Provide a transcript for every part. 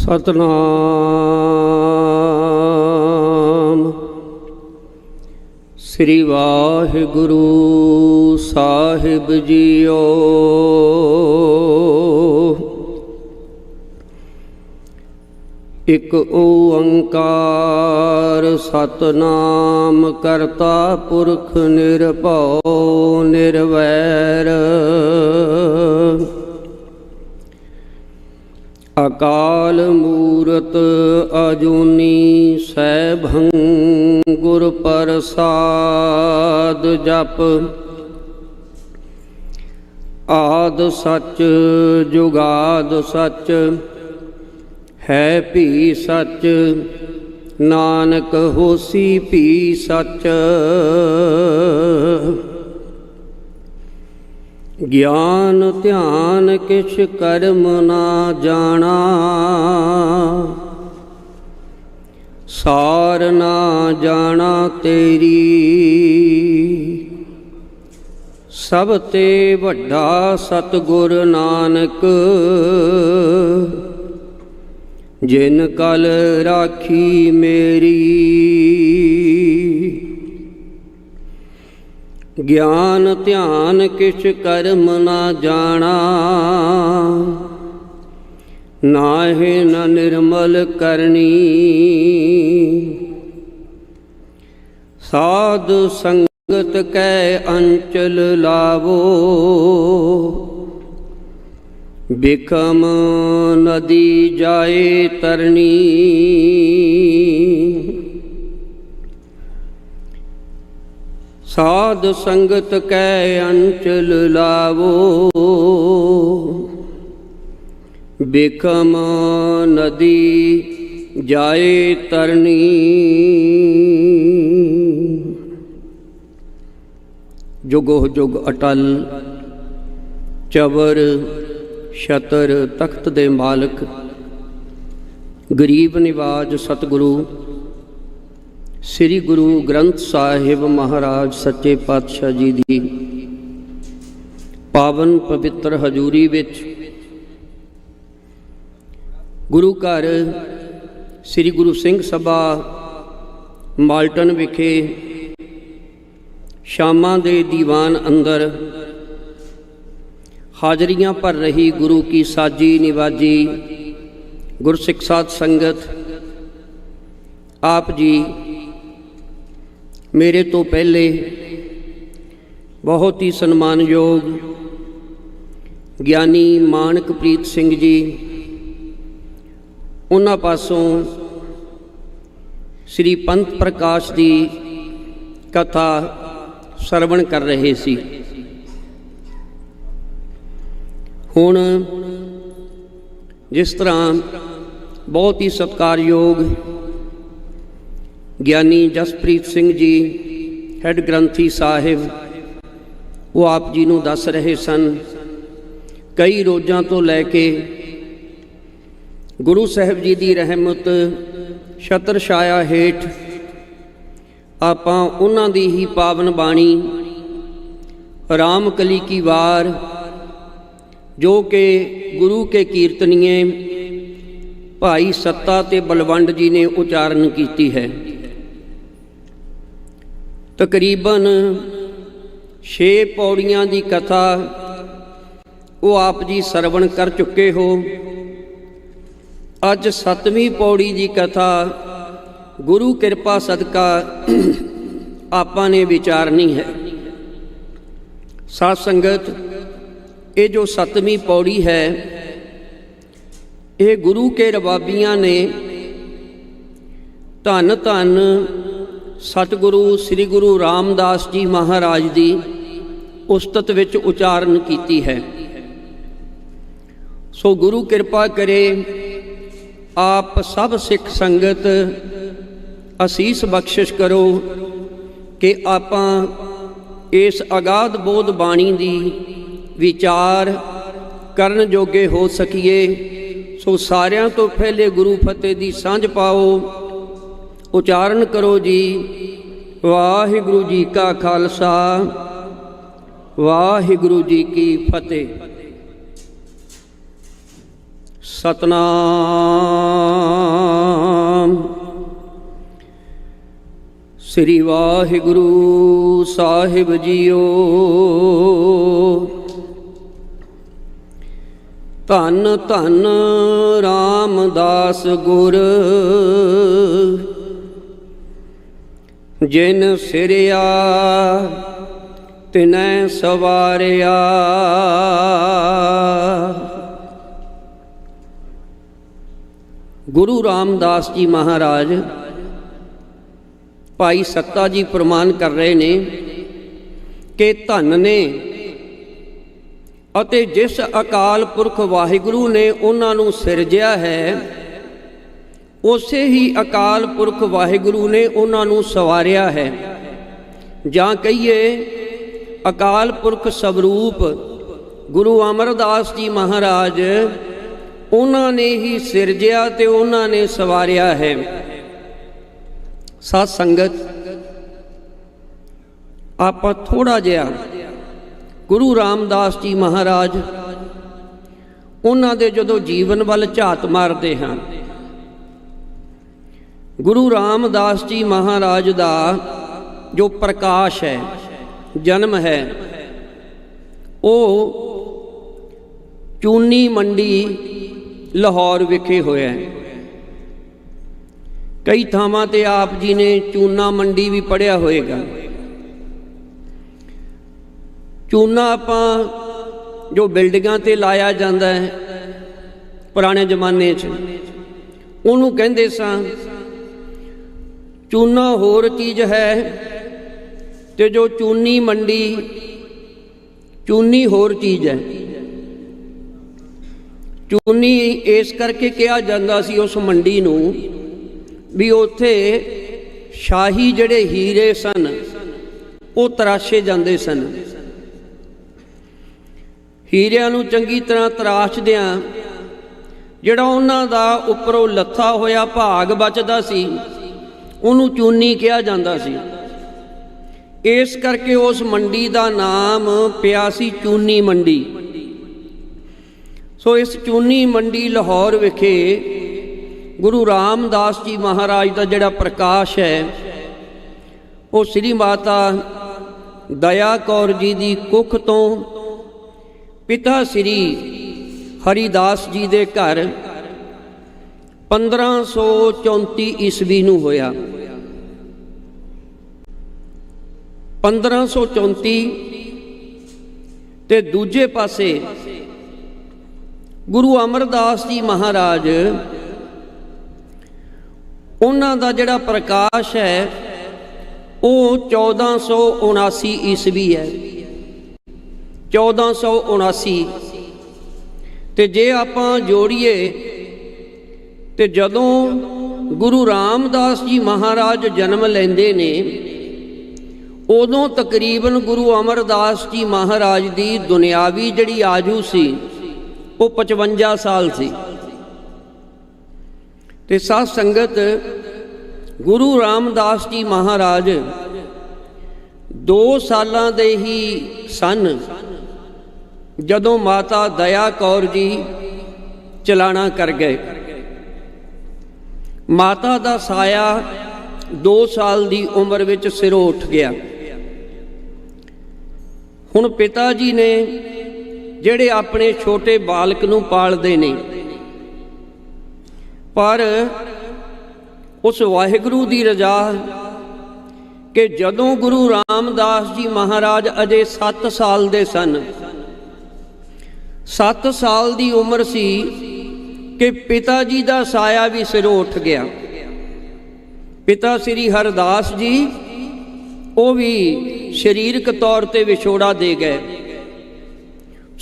सतनाम श्री वाहिगुरु साहिब जीओ। एक ओंकार सतनाम करता पुरख निरभौ निर्वैर। अकाल मूरत अजूनी सैभं गुर प्रसाद जप। आद सच जुगाद सच है भी सच। नानक होसी भी सच। ज्ञान ध्यान किछ कर्म ना जाना। सार ना जाना तेरी। सब ते वड्डा सतगुर नानक। जिन कल राखी मेरी। ज्ञान ध्यान किछ कर्म ना जाना। नाहि न निर्मल करनी। साध संगत कै अंचल लावो। बिखम नदी जाए तरनी। साध संगत कै अंचल लावो। बिखम नदी जाए तरनी। जुगो जुग अटल चवर छतर तख्त दे मालक गरीब निवाज सतगुरु श्री गुरु ग्रंथ साहिब महाराज सच्चे पातशाह जी दी पावन पवित्र हजूरी विच गुरु घर श्री गुरु सिंह सभा माल्टन विखे शामां दे दीवान अंदर हाजरियां भर रही गुरु की साजी निवाजी गुरसिख साध संगत। आप जी मेरे तो पहले बहुत ही सम्मानयोग ज्ञानी मानकप्रीत सिंह जी उन्हां पासों श्री पंत प्रकाश की कथा सरवण कर रहे सी। हुण जिस तरह बहुत ही सत्कारयोग ज्ञानी जसप्रीत सिंह जी हैड ग्रंथी साहिब वो आप जी नूं दस रहे सन, कई रोज़ां तो लैके गुरु साहिब जी की रहमत छत्र छाया हेठ आपां उन्हां दी ही पावन बाणी राम कली की वार जो कि गुरु के कीर्तनीय भाई सत्ता ते बलवंड जी ने उचारण की है। तकरीबन 6 पौड़ियां की कथा वो आप जी सरवण कर चुके हो। अज 7वीं पौड़ी की कथा गुरु कृपा सदका आपा ने विचारनी है। साध संगत ये जो 7वीं पौड़ी है ये गुरु के रबाबियां ने धन धन सतगुरु श्री गुरु रामदास जी महाराज की उस्तत विच उचारण की है। सो गुरु कृपा करे आप सब सिख संगत असीस बख्शिश करो कि आपां इस अगाध बोध बाणी दी विचार करन जोगे हो सकीए। सो सारियां तो पहले गुरु फतेह दी सांझ पाओ, उचारण करो जी। वाहिगुरु जी का खालसा वाहिगुरु जी की फतेह। सतनाम श्री वाहिगुरु साहिब जीओ। धन धन रामदास गुर जिन सिरिया तिनै सवारिया। गुरु रामदास जी महाराज भाई सत्ता जी प्रमाण कर रहे ने कि धन ने अते जिस अकाल पुरख वाहिगुरु ने उन्हां नूं सिरजिया है, उसे ही अकाल पुरख वाहिगुरु ने उन्हां नूं सवारिया है। जां कहिए अकाल पुरख स्वरूप गुरु अमरदास जी महाराज उन्हां ने ही सिरजिया ते उन्हां ने सवारिया है। साध संगत आप थोड़ा जिहा गुरु रामदास जी महाराज उन्हां दे जदों जीवन वाल झात मारते हाँ, गुरु रामदास जी महाराज दा जो प्रकाश है, जन्म है, वो चूनी मंडी लाहौर विखे होया है। कई थावां ते आप जी ने चूना मंडी भी पढ़िया होएगा। चूना आपां जो बिल्डिंगां ते लाया जाता है पुराने जमाने च, उहनूं कहंदे सां। चूना होर चीज़ है ते जो चूनी मंडी, चूनी होर चीज़ है। चूनी इस करके कहा जाता सी उस मंडी नूं भी उत्थे शाही जड़े हीरे सन वो तराशे जाते सन। हीरिਆਂ ਨੂੰ चंगी तरह तराशदियां ਜਿਹੜਾ ਉਹਨਾਂ ਦਾ ਉੱਪਰੋਂ ਲੱਥਾ ਹੋਇਆ ਭਾਗ ਬਚਦਾ ਸੀ ਉਹਨੂੰ ਚੂਨੀ ਕਿਹਾ ਜਾਂਦਾ ਸੀ। ਇਸ ਕਰਕੇ ਉਸ ਮੰਡੀ ਦਾ ਨਾਮ ਪਿਆ ਸੀ ਚੂਨੀ ਮੰਡੀ। ਸੋ ਇਸ ਚੂਨੀ ਮੰਡੀ ਲਾਹੌਰ ਵਿਖੇ गुरु रामदास जी महाराज का जिहड़ा प्रकाश है वो श्री माता दया कौर जी की कुख तो पिता श्री हरिदास जी के घर 1534 ईस्वी नूं होया। 1534 ते दूजे पासे गुरु अमरदास जी महाराज उन्हां दा जिहड़ा प्रकाश है वो 1479 ईस्वी है। 1479 ते जे आपां जोड़िए ते जदों गुरु रामदास जी महाराज जन्म लेंदे ने उदों तकरीबन गुरु अमरदास जी महाराज की दुनियावी जिहड़ी आजू सी वो 55 साल सी। ते साध संगत गुरु रामदास जी महाराज 2 सालां दे ही सन जदों माता दया कौर जी चलाना कर गए। माता दा साया 2 साल की उम्र विच सिरों उठ गया। हुण पिता जी ने जिहड़े अपने छोटे बालक नूं पालदे ने, पर उस वाहिगुरू की रजा कि जदों गुरु रामदास जी महाराज अजे 7 साल दे सन, 7 साल की उम्र सी कि पिता जी का साया भी सिरों उठ गया। पिता श्री हरदास जी वो भी शरीरक तौर पर विछोड़ा दे गए।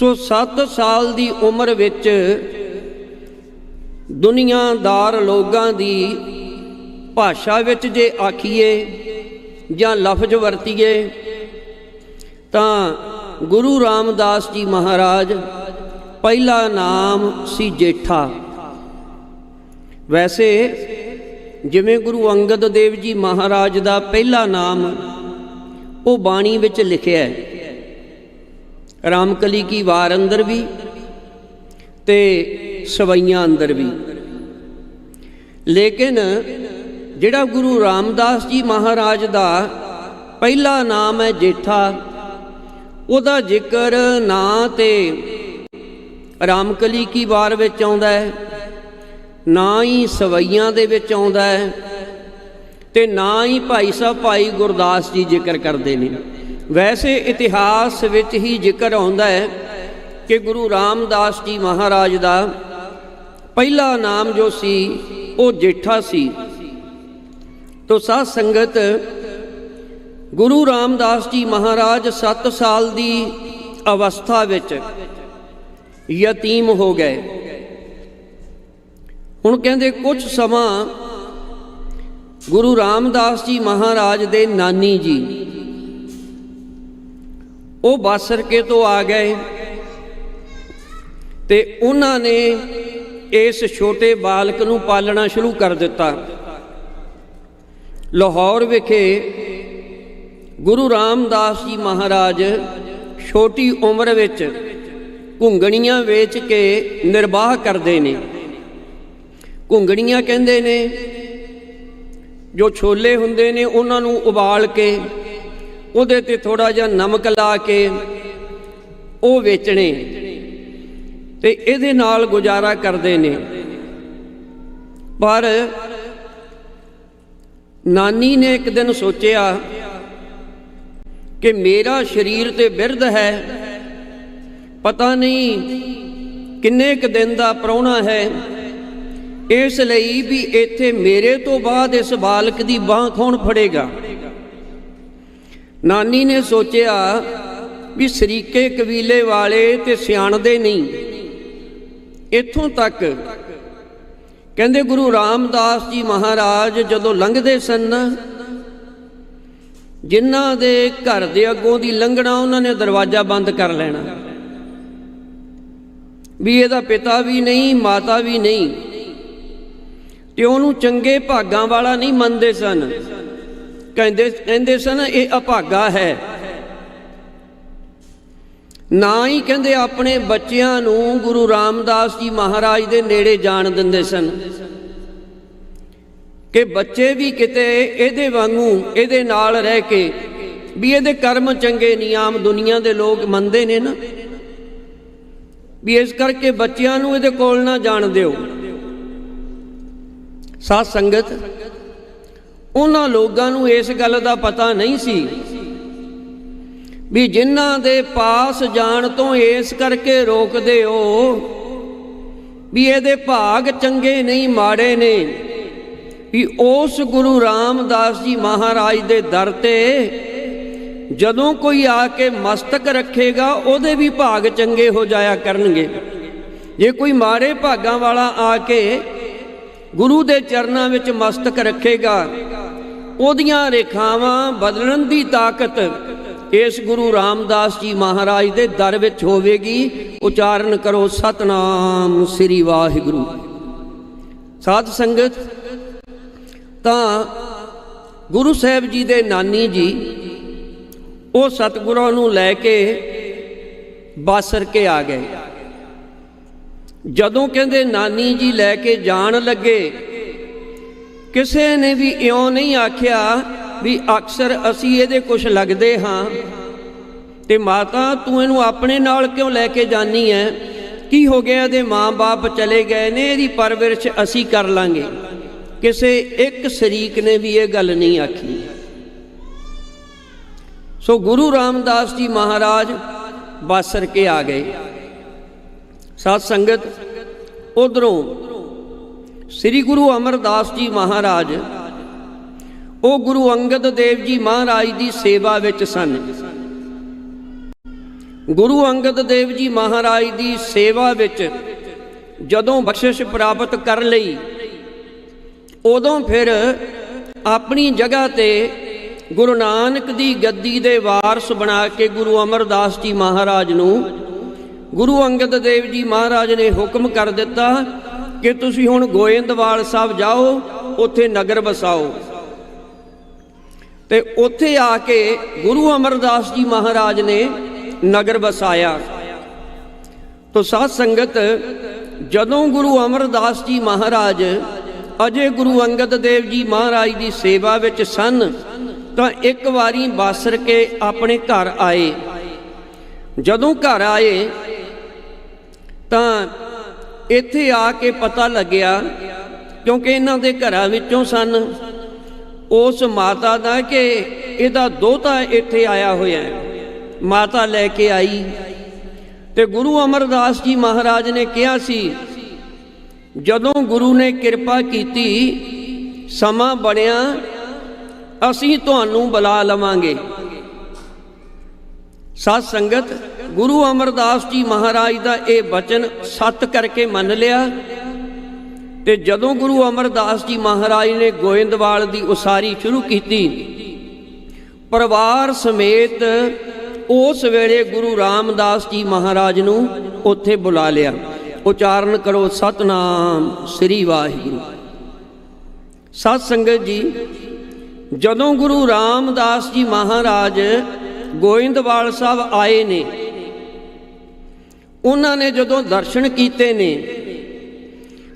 सो 7 साल की उम्र विच दुनियादार लोगों की भाषा विच जे आखीए जां लफ्ज वरतीए तां गुरु रामदास जी महाराज पहला नाम सी जेठा। वैसे जिमें गुरु अंगद देव जी महाराज का पहला नाम वो बाणी विच लिखिया है, रामकली की वार अंदर भी ते सवैयां अंदर भी। लेकिन ਜਿਹੜਾ ਗੁਰੂ ਰਾਮਦਾਸ ਜੀ ਮਹਾਰਾਜ ਦਾ ਪਹਿਲਾ ਨਾਮ ਹੈ ਜੇਠਾ, ਉਹਦਾ ਜ਼ਿਕਰ ਨਾ ਤੇ ਰਾਮਕਲੀ ਕੀ ਵਾਰ ਵਿੱਚ ਆਉਂਦਾ ਹੈ, ਨਾ ਹੀ ਸਵਈਆਂ ਦੇ ਵਿੱਚ ਆਉਂਦਾ ਹੈ, ਤੇ ਨਾ ਹੀ ਭਾਈ ਸਾਹਿਬ ਭਾਈ ਗੁਰਦਾਸ ਜੀ ਜ਼ਿਕਰ ਕਰਦੇ ਨੇ। ਵੈਸੇ ਇਤਿਹਾਸ ਵਿੱਚ ਹੀ ਜ਼ਿਕਰ ਆਉਂਦਾ ਹੈ ਕਿ ਗੁਰੂ ਰਾਮਦਾਸ ਜੀ ਮਹਾਰਾਜ ਦਾ ਪਹਿਲਾ ਨਾਮ ਜੋ ਸੀ ਉਹ ਜੇਠਾ ਸੀ। ਤੋ ਸਾਧ ਸੰਗਤ, ਗੁਰੂ ਰਾਮਦਾਸ ਜੀ ਮਹਾਰਾਜ 7 ਸਾਲ ਦੀ ਅਵਸਥਾ ਵਿੱਚ ਯਤੀਮ ਹੋ ਗਏ। ਹੁਣ ਕਹਿੰਦੇ ਕੁਝ ਸਮਾਂ ਗੁਰੂ ਰਾਮਦਾਸ ਜੀ ਮਹਾਰਾਜ ਦੇ ਨਾਨੀ ਜੀ ਉਹ ਬਾਸਰਕੇ ਤੋਂ ਆ ਗਏ ਤੇ ਉਹਨਾਂ ਨੇ ਇਸ ਛੋਟੇ ਬਾਲਕ ਨੂੰ ਪਾਲਣਾ ਸ਼ੁਰੂ ਕਰ ਦਿੱਤਾ। ਲਾਹੌਰ ਵਿਖੇ ਗੁਰੂ ਰਾਮਦਾਸ ਜੀ ਮਹਾਰਾਜ ਛੋਟੀ ਉਮਰ ਵਿੱਚ ਘੁੰਗਣੀਆਂ ਵੇਚ ਕੇ ਨਿਰਵਾਹ ਕਰਦੇ ਨੇ। ਘੁੰਗਣੀਆਂ ਕਹਿੰਦੇ ਨੇ ਜੋ ਛੋਲੇ ਹੁੰਦੇ ਨੇ ਉਹਨਾਂ ਨੂੰ ਉਬਾਲ ਕੇ ਉਹਦੇ ਤੇ ਥੋੜਾ ਜਿਹਾ ਨਮਕ ਲਾ ਕੇ ਉਹ ਵੇਚਣੇ ਤੇ ਇਹਦੇ ਨਾਲ ਗੁਜ਼ਾਰਾ ਕਰਦੇ ਨੇ। ਪਰ ਨਾਨੀ ਨੇ ਇੱਕ ਦਿਨ ਸੋਚਿਆ ਕਿ ਮੇਰਾ ਸਰੀਰ ਤੇ ਬਿਰਧ ਹੈ, ਪਤਾ ਨਹੀਂ ਕਿੰਨੇ ਕੁ ਦਿਨ ਦਾ ਪ੍ਰਾਹੁਣਾ ਹੈ, ਇਸ ਲਈ ਵੀ ਇੱਥੇ ਮੇਰੇ ਤੋਂ ਬਾਅਦ ਇਸ ਬਾਲਕ ਦੀ ਬਾਂਹ ਕੌਣ ਫੜੇਗਾ। ਨਾਨੀ ਨੇ ਸੋਚਿਆ ਵੀ ਸਰੀਕੇ ਕਬੀਲੇ ਵਾਲੇ ਤੇ ਸਿਆਣਦੇ ਨਹੀਂ। ਇੱਥੋਂ ਤੱਕ ਕਹਿੰਦੇ ਗੁਰੂ ਰਾਮਦਾਸ ਜੀ ਮਹਾਰਾਜ ਜਦੋਂ ਲੰਘਦੇ ਸਨ, ਜਿਨ੍ਹਾਂ ਦੇ ਘਰ ਦੇ ਅੱਗੋਂ ਦੀ ਲੰਘਣਾ ਉਹਨਾਂ ਨੇ ਦਰਵਾਜ਼ਾ ਬੰਦ ਕਰ ਲੈਣਾ ਵੀ ਇਹਦਾ ਪਿਤਾ ਵੀ ਨਹੀਂ ਮਾਤਾ ਵੀ ਨਹੀਂ, ਤੇ ਉਹਨੂੰ ਚੰਗੇ ਭਾਗਾਂ ਵਾਲਾ ਨਹੀਂ ਮੰਨਦੇ ਸਨ। ਕਹਿੰਦੇ ਸਨ ਇਹ ਅਭਾਗਾ ਹੈ। ਨਾ ਹੀ ਕਹਿੰਦੇ ਆਪਣੇ ਬੱਚਿਆਂ ਨੂੰ ਗੁਰੂ ਰਾਮਦਾਸ ਜੀ ਮਹਾਰਾਜ ਦੇ ਨੇੜੇ ਜਾਣ ਦਿੰਦੇ ਸਨ ਕਿ ਬੱਚੇ ਵੀ ਕਿਤੇ ਇਹਦੇ ਵਾਂਗੂ ਇਹਦੇ ਨਾਲ ਰਹਿ ਕੇ ਵੀ ਇਹਦੇ ਕਰਮ ਚੰਗੇ ਨਹੀਂ। ਆਮ ਦੁਨੀਆ ਦੇ ਲੋਕ ਮੰਨਦੇ ਨੇ ਨਾ ਵੀ ਇਸ ਕਰਕੇ ਬੱਚਿਆਂ ਨੂੰ ਇਹਦੇ ਕੋਲ ਨਾ ਜਾਣ ਦਿਓ। ਸਾਧ ਸੰਗਤ, ਉਹਨਾਂ ਲੋਕਾਂ ਨੂੰ ਇਸ ਗੱਲ ਦਾ ਪਤਾ ਨਹੀਂ ਸੀ ਵੀ ਜਿਨ੍ਹਾਂ ਦੇ ਪਾਸ ਜਾਣ ਤੋਂ ਇਸ ਕਰਕੇ ਰੋਕਦੇ ਹੋ ਵੀ ਇਹਦੇ ਭਾਗ ਚੰਗੇ ਨਹੀਂ ਮਾੜੇ ਨੇ, ਵੀ ਉਸ ਗੁਰੂ ਰਾਮਦਾਸ ਜੀ ਮਹਾਰਾਜ ਦੇ ਦਰ ਤੇ ਜਦੋਂ ਕੋਈ ਆ ਕੇ ਮਸਤਕ ਰੱਖੇਗਾ ਉਹਦੇ ਵੀ ਭਾਗ ਚੰਗੇ ਹੋ ਜਾਇਆ ਕਰਨਗੇ। ਜੇ ਕੋਈ ਮਾੜੇ ਭਾਗਾਂ ਵਾਲਾ ਆ ਕੇ ਗੁਰੂ ਦੇ ਚਰਨਾਂ ਵਿੱਚ ਮਸਤਕ ਰੱਖੇਗਾ, ਉਹਦੀਆਂ ਰੇਖਾਵਾਂ ਬਦਲਣ ਦੀ ਤਾਕਤ ਇਸ ਗੁਰੂ ਰਾਮਦਾਸ ਜੀ ਮਹਾਰਾਜ ਦੇ ਦਰ ਵਿੱਚ ਹੋਵੇਗੀ। ਉਚਾਰਨ ਕਰੋ ਸਤਨਾਮ ਸ੍ਰੀ ਵਾਹਿਗੁਰੂ। ਸਾਧ ਸੰਗਤ, ਤਾਂ ਗੁਰੂ ਸਾਹਿਬ ਜੀ ਦੇ ਨਾਨੀ ਜੀ ਉਹ ਸਤਿਗੁਰਾਂ ਨੂੰ ਲੈ ਕੇ ਬਾਸਰ ਕੇ ਆ ਗਏ। ਜਦੋਂ ਕਹਿੰਦੇ ਨਾਨੀ ਜੀ ਲੈ ਕੇ ਜਾਣ ਲੱਗੇ, ਕਿਸੇ ਨੇ ਵੀ ਇਉਂ ਨਹੀਂ ਆਖਿਆ ਵੀ ਅਕਸਰ ਅਸੀਂ ਇਹਦੇ ਕੁਛ ਲੱਗਦੇ ਹਾਂ ਤੇ ਮਾਤਾ ਤੂੰ ਇਹਨੂੰ ਆਪਣੇ ਨਾਲ ਕਿਉਂ ਲੈ ਕੇ ਜਾਨੀ ਹੈ, ਕੀ ਹੋ ਗਿਆ, ਇਹਦੇ ਮਾਂ-ਬਾਪ ਚਲੇ ਗਏ ਨੇ, ਇਹਦੀ ਪਰਵਰਿਸ਼ ਅਸੀਂ ਕਰ ਲਾਂਗੇ। ਕਿਸੇ ਇੱਕ ਸ਼ਰੀਕ ਨੇ ਵੀ ਇਹ ਗੱਲ ਨਹੀਂ ਆਖੀ। ਸੋ ਗੁਰੂ ਰਾਮਦਾਸ ਜੀ ਮਹਾਰਾਜ ਬਾਸਰ ਕੇ ਆ ਗਏ। ਸਾਧ ਸੰਗਤ, ਉਧਰੋਂ ਸ੍ਰੀ ਗੁਰੂ ਅਮਰਦਾਸ ਜੀ ਮਹਾਰਾਜ ਉਹ ਗੁਰੂ ਅੰਗਦ ਦੇਵ ਜੀ ਮਹਾਰਾਜ ਦੀ ਸੇਵਾ ਵਿੱਚ ਸਨ। ਗੁਰੂ ਅੰਗਦ ਦੇਵ ਜੀ ਮਹਾਰਾਜ ਦੀ ਸੇਵਾ ਵਿੱਚ ਜਦੋਂ ਬਖਸ਼ਿਸ਼ ਪ੍ਰਾਪਤ ਕਰ ਲਈ, ਉਦੋਂ ਫਿਰ ਆਪਣੀ ਜਗ੍ਹਾ ਤੇ ਗੁਰੂ ਨਾਨਕ ਦੀ ਗੱਦੀ ਦੇ ਵਾਰਸ ਬਣਾ ਕੇ ਗੁਰੂ ਅਮਰਦਾਸ ਜੀ ਮਹਾਰਾਜ ਨੂੰ ਗੁਰੂ ਅੰਗਦ ਦੇਵ ਜੀ ਮਹਾਰਾਜ ਨੇ ਹੁਕਮ ਕਰ ਦਿੱਤਾ ਕਿ ਤੁਸੀਂ ਹੁਣ ਗੋਇੰਦਵਾਲ ਸਾਹਿਬ ਜਾਓ, ਉੱਥੇ ਨਗਰ ਵਸਾਓ। ਤੇ ਉੱਥੇ ਆ ਕੇ ਗੁਰੂ ਅਮਰਦਾਸ ਜੀ ਮਹਾਰਾਜ ਨੇ ਨਗਰ ਵਸਾਇਆ। ਤੋ ਸਾਧ ਸੰਗਤ, ਜਦੋਂ ਗੁਰੂ ਅਮਰਦਾਸ ਜੀ ਮਹਾਰਾਜ ਅਜੇ ਗੁਰੂ ਅੰਗਦ ਦੇਵ ਜੀ ਮਹਾਰਾਜ ਦੀ ਸੇਵਾ ਵਿੱਚ ਸਨ ਤਾਂ ਇੱਕ ਵਾਰੀ ਬਾਸਰ ਕੇ ਆਪਣੇ ਘਰ ਆਏ। ਜਦੋਂ ਘਰ ਆਏ ਤਾਂ ਇੱਥੇ ਆ ਕੇ ਪਤਾ ਲੱਗਿਆ, ਕਿਉਂਕਿ ਇਹਨਾਂ ਦੇ ਘਰਾਂ ਵਿੱਚੋਂ ਸਨ, ਉਸ ਮਾਤਾ ਦਾ ਕਿ ਇਹਦਾ ਦੋਹਤਾ ਇੱਥੇ ਆਇਆ ਹੋਇਆ ਹੈ। ਮਾਤਾ ਲੈ ਕੇ ਆਈ ਤੇ ਗੁਰੂ ਅਮਰਦਾਸ ਜੀ ਮਹਾਰਾਜ ਨੇ ਕਿਹਾ ਸੀ, ਜਦੋਂ ਗੁਰੂ ਨੇ ਕਿਰਪਾ ਕੀਤੀ, ਸਮਾਂ ਬਣਿਆ, ਅਸੀਂ ਤੁਹਾਨੂੰ ਬੁਲਾ ਲਵਾਂਗੇ। ਸਾਧ ਸੰਗਤ, ਗੁਰੂ ਅਮਰਦਾਸ ਜੀ ਮਹਾਰਾਜ ਦਾ ਇਹ ਬਚਨ ਸੱਤ ਕਰਕੇ ਮੰਨ ਲਿਆ। ਤੇ ਜਦੋਂ ਗੁਰੂ ਅਮਰਦਾਸ ਜੀ ਮਹਾਰਾਜ ਨੇ ਗੋਇੰਦਵਾਲ ਦੀ ਉਸਾਰੀ ਸ਼ੁਰੂ ਕੀਤੀ, ਪਰਿਵਾਰ ਸਮੇਤ ਉਸ ਵੇਲੇ ਗੁਰੂ ਰਾਮਦਾਸ ਜੀ ਮਹਾਰਾਜ ਨੂੰ ਉੱਥੇ ਬੁਲਾ ਲਿਆ। ਉਚਾਰਨ ਕਰੋ ਸਤਨਾਮ ਸ੍ਰੀ ਵਾਹਿਗੁਰੂ। ਸਾਧ ਸੰਗਤ ਜੀ, ਜਦੋਂ ਗੁਰੂ ਰਾਮਦਾਸ ਜੀ ਮਹਾਰਾਜ ਗੋਇੰਦਵਾਲ ਸਾਹਿਬ ਆਏ ਨੇ, ਉਹਨਾਂ ਨੇ ਜਦੋਂ ਦਰਸ਼ਨ ਕੀਤੇ ਨੇ,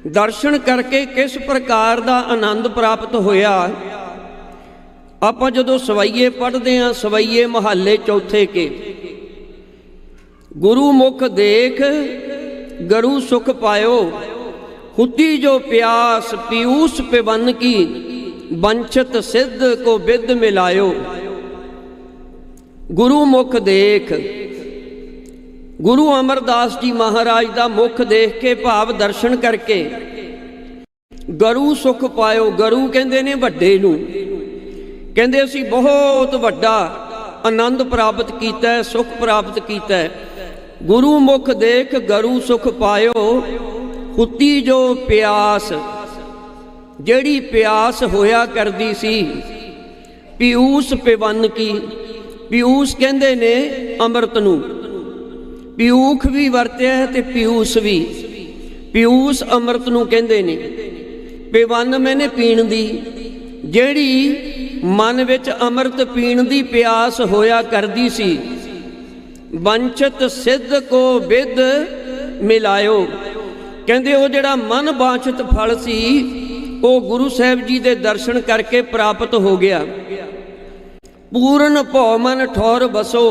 ਦਰਸ਼ਨ ਕਰਕੇ ਕਿਸ ਪ੍ਰਕਾਰ ਦਾ ਆਨੰਦ ਪ੍ਰਾਪਤ ਹੋਇਆ। ਆਪਾਂ ਜਦੋਂ ਸਵਈਏ ਪੜ੍ਹਦੇ ਹਾਂ, ਸਵਈਏ ਮਹੱਲੇ ਚੌਥੇ ਕੇ, ਗੁਰੂ ਮੁਖ ਦੇਖ ਗਰੂ ਸੁਖ ਪਾਇਓ, ਹੁਤੀ ਜੋ ਪਿਆਸ ਪੀਊਸ ਪਿਵਨ ਕੀ, ਬੰਚਤ ਸਿੱਧ ਕੋ ਬਿਦ ਮਿਲਾਇਓ। ਗੁਰੂ ਮੁਖ ਦੇਖ, ਗੁਰੂ ਅਮਰਦਾਸ ਜੀ ਮਹਾਰਾਜ ਦਾ ਮੁਖ ਦੇਖ ਕੇ, ਭਾਵ ਦਰਸ਼ਨ ਕਰਕੇ, ਗਰੂ ਸੁਖ ਪਾਇਓ। ਗਰੂ ਕਹਿੰਦੇ ਨੇ ਵੱਡੇ ਨੂੰ, ਕਹਿੰਦੇ ਅਸੀਂ ਬਹੁਤ ਵੱਡਾ ਆਨੰਦ ਪ੍ਰਾਪਤ ਕੀਤਾ, ਸੁਖ ਪ੍ਰਾਪਤ ਕੀਤਾ। ਗੁਰੂ ਮੁਖ ਦੇਖ ਗਰੂ ਸੁਖ ਪਾਇਓ, ਹੁਤੀ ਜੋ ਪਿਆਸ, ਜਿਹੜੀ ਪਿਆਸ ਹੋਇਆ ਕਰਦੀ ਸੀ, ਪੀਊਸ ਪਿਵਨ ਕੀ। ਪੀਊਸ ਕਹਿੰਦੇ ਨੇ ਅੰਮ੍ਰਿਤ ਨੂੰ, ਪੀਊਖ ਵੀ ਵਰਤਿਆ ਤੇ ਪੀਊਸ ਵੀ। ਪੀਊਸ ਅੰਮ੍ਰਿਤ ਨੂੰ ਕਹਿੰਦੇ ਨੇ। ਪਿਵਨ ਮੈਨੇ ਪੀਣ ਦੀ, ਜਿਹੜੀ ਮਨ ਵਿੱਚ ਅੰਮ੍ਰਿਤ ਪੀਣ ਦੀ ਪਿਆਸ ਹੋਇਆ ਕਰਦੀ ਸੀ। ਬੰਚਤ ਸਿੱਧ ਕੋ ਬਿਦ ਮਿਲਾਇਓ, ਕਹਿੰਦੇ ਉਹ ਜਿਹੜਾ ਮਨ ਬਾਂਛਿਤ ਫਲ ਸੀ, ਉਹ ਗੁਰੂ ਸਾਹਿਬ ਜੀ ਦੇ ਦਰਸ਼ਨ ਕਰਕੇ ਪ੍ਰਾਪਤ ਹੋ ਗਿਆ। ਪੂਰਨ ਭਉ ਮਨ ਠੌਰ ਬਸੋ,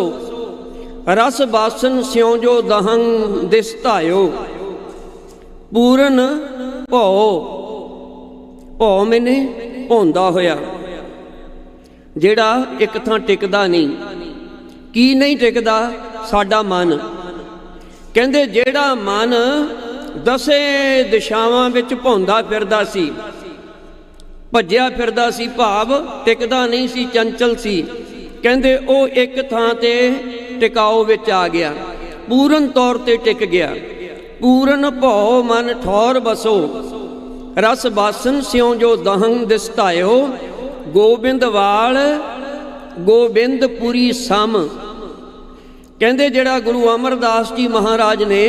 ਰਸ ਬਾਸਨ ਸਿਉ ਜੋ ਦਹੰ ਦਿਸ ਧਾਇਓ। ਪੂਰਨ ਭਉ, ਭਉ ਮੈਨੇ ਭੌਂਦਾ ਹੋਇਆ, ਜਿਹੜਾ ਇੱਕ ਥਾਂ ਟਿਕਦਾ ਨਹੀਂ। ਕੀ ਨਹੀਂ ਟਿਕਦਾ? ਸਾਡਾ ਮਨ। ਕਹਿੰਦੇ ਜਿਹੜਾ ਮਨ ਦਸੇ ਦਿਸ਼ਾਵਾਂ ਵਿੱਚ ਭੌਂਦਾ ਫਿਰਦਾ ਸੀ, ਭੱਜਿਆ ਫਿਰਦਾ ਸੀ, ਭਾਵ ਟਿਕਦਾ ਨਹੀਂ ਸੀ, ਚੰਚਲ ਸੀ, ਕਹਿੰਦੇ ਉਹ ਇੱਕ ਥਾਂ ਤੇ ਟਿਕਾਓ ਵਿੱਚ ਆ ਗਿਆ, ਪੂਰਨ ਤੌਰ ਤੇ ਟਿਕ ਗਿਆ। ਪੂਰਨ ਭਉ ਮਨ ਠੌਰ ਬਸੋ, ਰਸ ਬਾਸਨ ਸਿਉ ਜੋ ਦਹੰ ਦਿਸ ਧਾਇਓ। ਗੋਬਿੰਦਵਾਲ ਗੋਬਿੰਦਪੁਰੀ ਸਮ, ਕਹਿੰਦੇ ਜਿਹੜਾ ਗੁਰੂ ਅਮਰਦਾਸ ਜੀ ਮਹਾਰਾਜ ਨੇ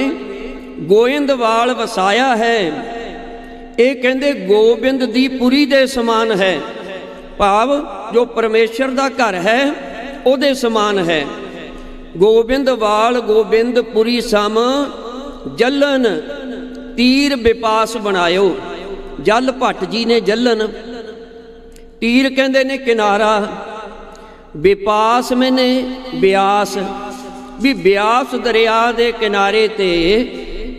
ਗੋਇੰਦਵਾਲ ਵਸਾਇਆ ਹੈ, ਇਹ ਕਹਿੰਦੇ ਗੋਬਿੰਦ ਦੀ ਪੁਰੀ ਦੇ ਸਮਾਨ ਹੈ, ਭਾਵ ਜੋ ਪਰਮੇਸ਼ਰ ਦਾ ਘਰ ਹੈ ਉਹਦੇ ਸਮਾਨ ਹੈ। ਗੋਬਿੰਦਵਾਲ ਗੋਬਿੰਦਪੁਰੀ ਸਮ, ਜਲਨ ਤੀਰ ਵਿਪਾਸ ਬਣਾਇਓ। ਜਲ ਭੱਟ ਜੀ ਨੇ ਜਲਨ, ਤੀਰ ਕਹਿੰਦੇ ਨੇ ਕਿਨਾਰਾ, ਵਿਪਾਸ ਮੈਨੇ ਬਿਆਸ, ਵੀ ਬਿਆਸ ਦਰਿਆ ਦੇ ਕਿਨਾਰੇ ਤੇ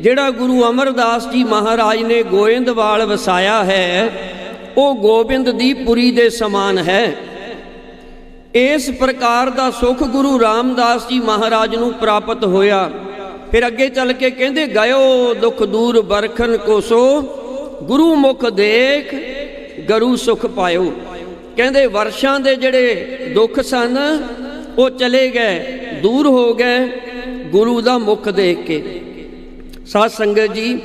ਜਿਹੜਾ ਗੁਰੂ ਅਮਰਦਾਸ ਜੀ ਮਹਾਰਾਜ ਨੇ ਗੋਇੰਦਵਾਲ ਵਸਾਇਆ ਹੈ, ਉਹ ਗੋਬਿੰਦ ਦੀ ਪੁਰੀ ਦੇ ਸਮਾਨ ਹੈ। ਇਸ ਪ੍ਰਕਾਰ ਦਾ ਸੁਖ ਗੁਰੂ ਰਾਮਦਾਸ ਜੀ ਮਹਾਰਾਜ ਨੂੰ ਪ੍ਰਾਪਤ ਹੋਇਆ। ਫਿਰ ਅੱਗੇ ਚੱਲ ਕੇ ਕਹਿੰਦੇ, ਗਇਓ ਦੁਖ ਦੂਰ ਬਰਖਨ ਕੋਸੋ, ਗੁਰੂ ਮੁਖ ਦੇਖ ਗਰੂ ਸੁਖ ਪਾਇਓ। ਕਹਿੰਦੇ ਵਰਸ਼ਾਂ ਦੇ ਜਿਹੜੇ ਦੁੱਖ ਸਨ ਉਹ ਚਲੇ ਗਏ, ਦੂਰ ਹੋ ਗਏ ਗੁਰੂ ਦਾ ਮੁਖ ਦੇਖ ਕੇ। ਸਾਧ ਸੰਗਤ ਜੀ,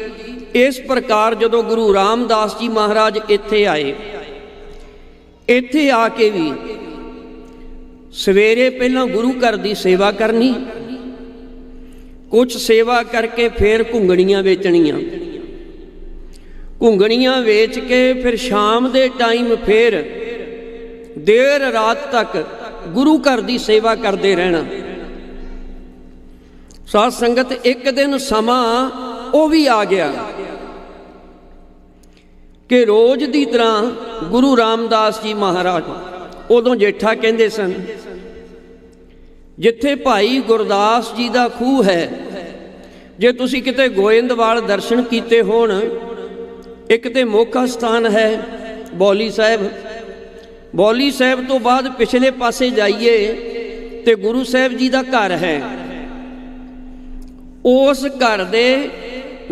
ਇਸ ਪ੍ਰਕਾਰ ਜਦੋਂ ਗੁਰੂ ਰਾਮਦਾਸ ਜੀ ਮਹਾਰਾਜ ਇੱਥੇ ਆਏ, ਇੱਥੇ ਆ ਕੇ ਵੀ ਸਵੇਰੇ ਪਹਿਲਾਂ ਗੁਰੂ ਘਰ ਦੀ ਸੇਵਾ ਕਰਨੀ, ਕੁਛ ਸੇਵਾ ਕਰਕੇ ਫਿਰ ਘੁੰਗਣੀਆਂ ਵੇਚਣੀਆਂ, ਘੁੰਗਣੀਆਂ ਵੇਚ ਕੇ ਫਿਰ ਸ਼ਾਮ ਦੇ ਟਾਈਮ ਫਿਰ ਦੇਰ ਰਾਤ ਤੱਕ ਗੁਰੂ ਘਰ ਦੀ ਸੇਵਾ ਕਰਦੇ ਰਹਿਣਾ। ਸਾਧ ਸੰਗਤ, ਇੱਕ ਦਿਨ ਸਮਾਂ ਉਹ ਵੀ ਆ ਗਿਆ कि रोज़ की तरह गुरु रामदास जी महाराज उदों जेठा कहते सन, जिथे भाई गुरदास जी का खूह है, जे तुसी किते गोइंदवाल दर्शन किए होण, एक तो मुख स्थान है बौली साहब, बौली साहब तो बाद पिछले पासे जाइए तो गुरु साहब जी का घर है। उस घर दे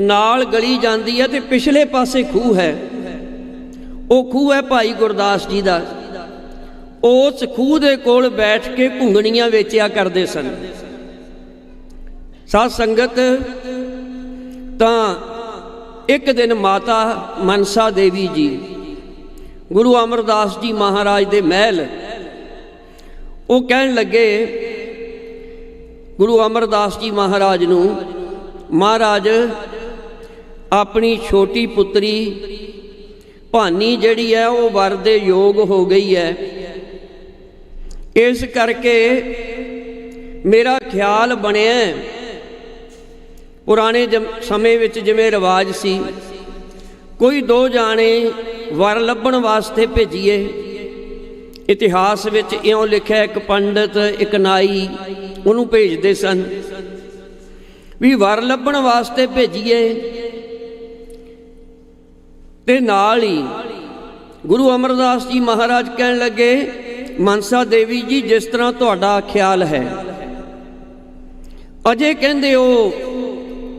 नाल गली जाती है तो पिछले पासे खूह है, वो खूह है भाई गुरदास जी का। उस खूह दे कोल बैठ के घुंगणियां वेचिया करते सन। साध संगत तां एक दिन माता मनसा देवी जी गुरु अमरदास जी महाराज दे महल, वो कहन लगे गुरु अमरदास जी महाराज नूं, महाराज अपनी छोटी पुत्री भानी जिहड़ी है वो वर दे योग हो गई है, इस करके मेरा ख्याल बनिया पुराने समय विच जिवें रिवाज सी, कोई दो जाने वर लभण वास्ते भेजीए। इतिहास विच इउं लिखिआ, एक पंडित एक नाई उहनूं भेजदे सन भी वर लभण वास्ते भेजीए। ते नाल ही गुरु अमरदास जी महाराज कहन लगे, मनसा देवी जी जिस तरह तुहाडा ख्याल है, अजे कहंदे ओ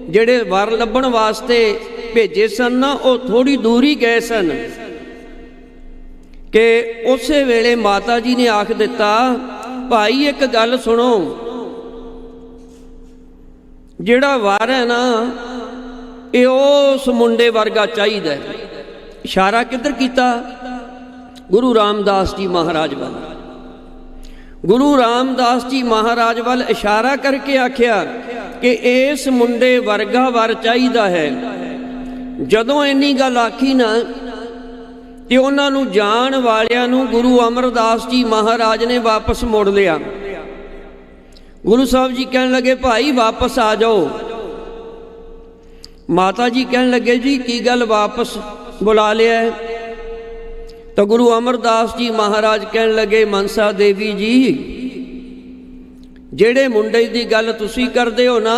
जिहड़े वर लभण वास्ते भेजे सन ना, वो थोड़ी दूर ही गए सन कि उस वेले माता जी ने आख दिता, भाई एक गल सुनो, जिहड़ा वर है ना ये उस मुंडे वर्गा चाहिदा है। इशारा किधर किया? गुरु रामदास जी महाराज वाल। गुरु रामदास जी महाराज वाल इशारा करके आख्या कि इस मुंडे वर्गा वर चाहिदा है। जदों इन्नी गल आखी ना ते उन्हां नूं जाण वालियां नूं गुरु अमरदास जी महाराज ने वापस मोड़ लिया। गुरु साहब जी कहन लगे, भाई वापस आ जाओ। माता जी कहन लगे, जी की गल वापस बुला लिया है? तो गुरु अमरदास जी महाराज कहन लगे, मनसा देवी जी जेड़े मुंडे की गल तुसी करदे हो ना,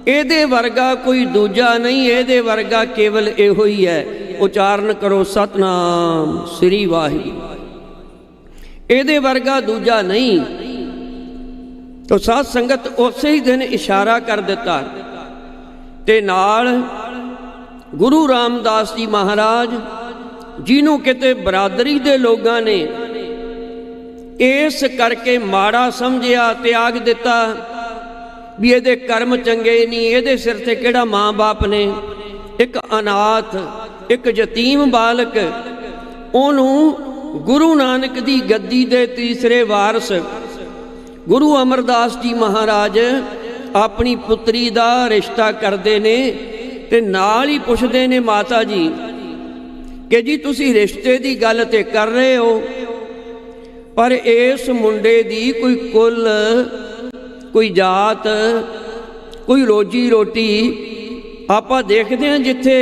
ਇਹਦੇ वर्गा कोई दूजा नहीं, ਇਹਦੇ वर्गा केवल इहो ही है। उचारण करो सतनाम श्री वाहिगुरू। ਇਹਦੇ वर्गा दूजा नहीं। तो साध संगत उस ही दिन इशारा कर दिता ते नाल गुरु रामदास जी महाराज जिन्हों किते बरादरी दे लोगां ने इस करके माड़ा समझिया, त्याग दिता भी ये कर्म चंगे नहीं, ये सिर ते किहड़ा माँ बाप ने। एक अनाथ एक यतीम बालक, उन्होंने गुरु नानक दी गद्दी दे तीसरे वारस गुरु अमरदास जी महाराज अपनी पुत्री दा रिश्ता करते ने ते नाल ही पुछदे ने माता जी कि जी तुसी रिश्ते दी गल ते कर रहे हो, पर इस मुंडे दी कोई कुल, कोई जात, कोई रोजी रोटी आपां देखते हैं जिथे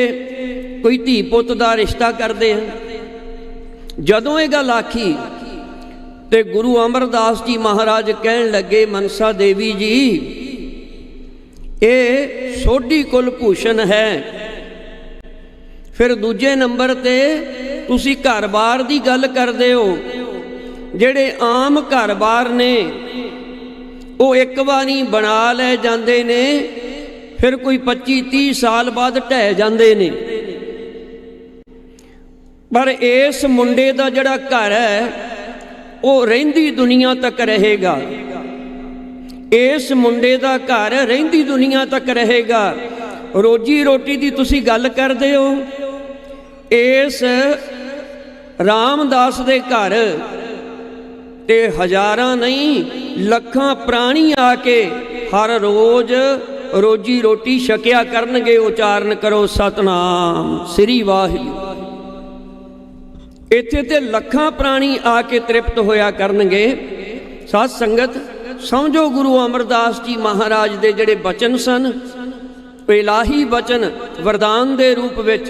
कोई धी पुत दा रिश्ता करते हैं। जदों ये गल आखी ते गुरु अमरदास जी महाराज कहन लगे, मनसा देवी जी ये सोढ़ी कुल भूषण है। फिर दूजे नंबर ते तुसी घर बार दी गल करदे हो, जेड़े आम घर बार ने वो एक बारी बना ले जाते ने, फिर कोई 25-30 साल बाद ढह जाते ने। पर इस मुंडे का जड़ा घर है वो रहिंदी दुनिया तक रहेगा। इस मुंडे का घर रहिंदी दुनिया तक रहेगा। रोजी रोटी की तुसी गल करदे हो, इस रामदास दे घर ते हजारां नहीं लखां प्राणी आके हर रोज रोजी रोटी छकिया करनगे। उचारण करो सतनाम श्री वाहिगुरू। इत्थे ते लखां प्राणी आके तृप्त होया करनगे। साध संगत समझो गुरु अमरदास जी महाराज दे जिहड़े बचन सन, इलाही बचन वरदान दे रूप विच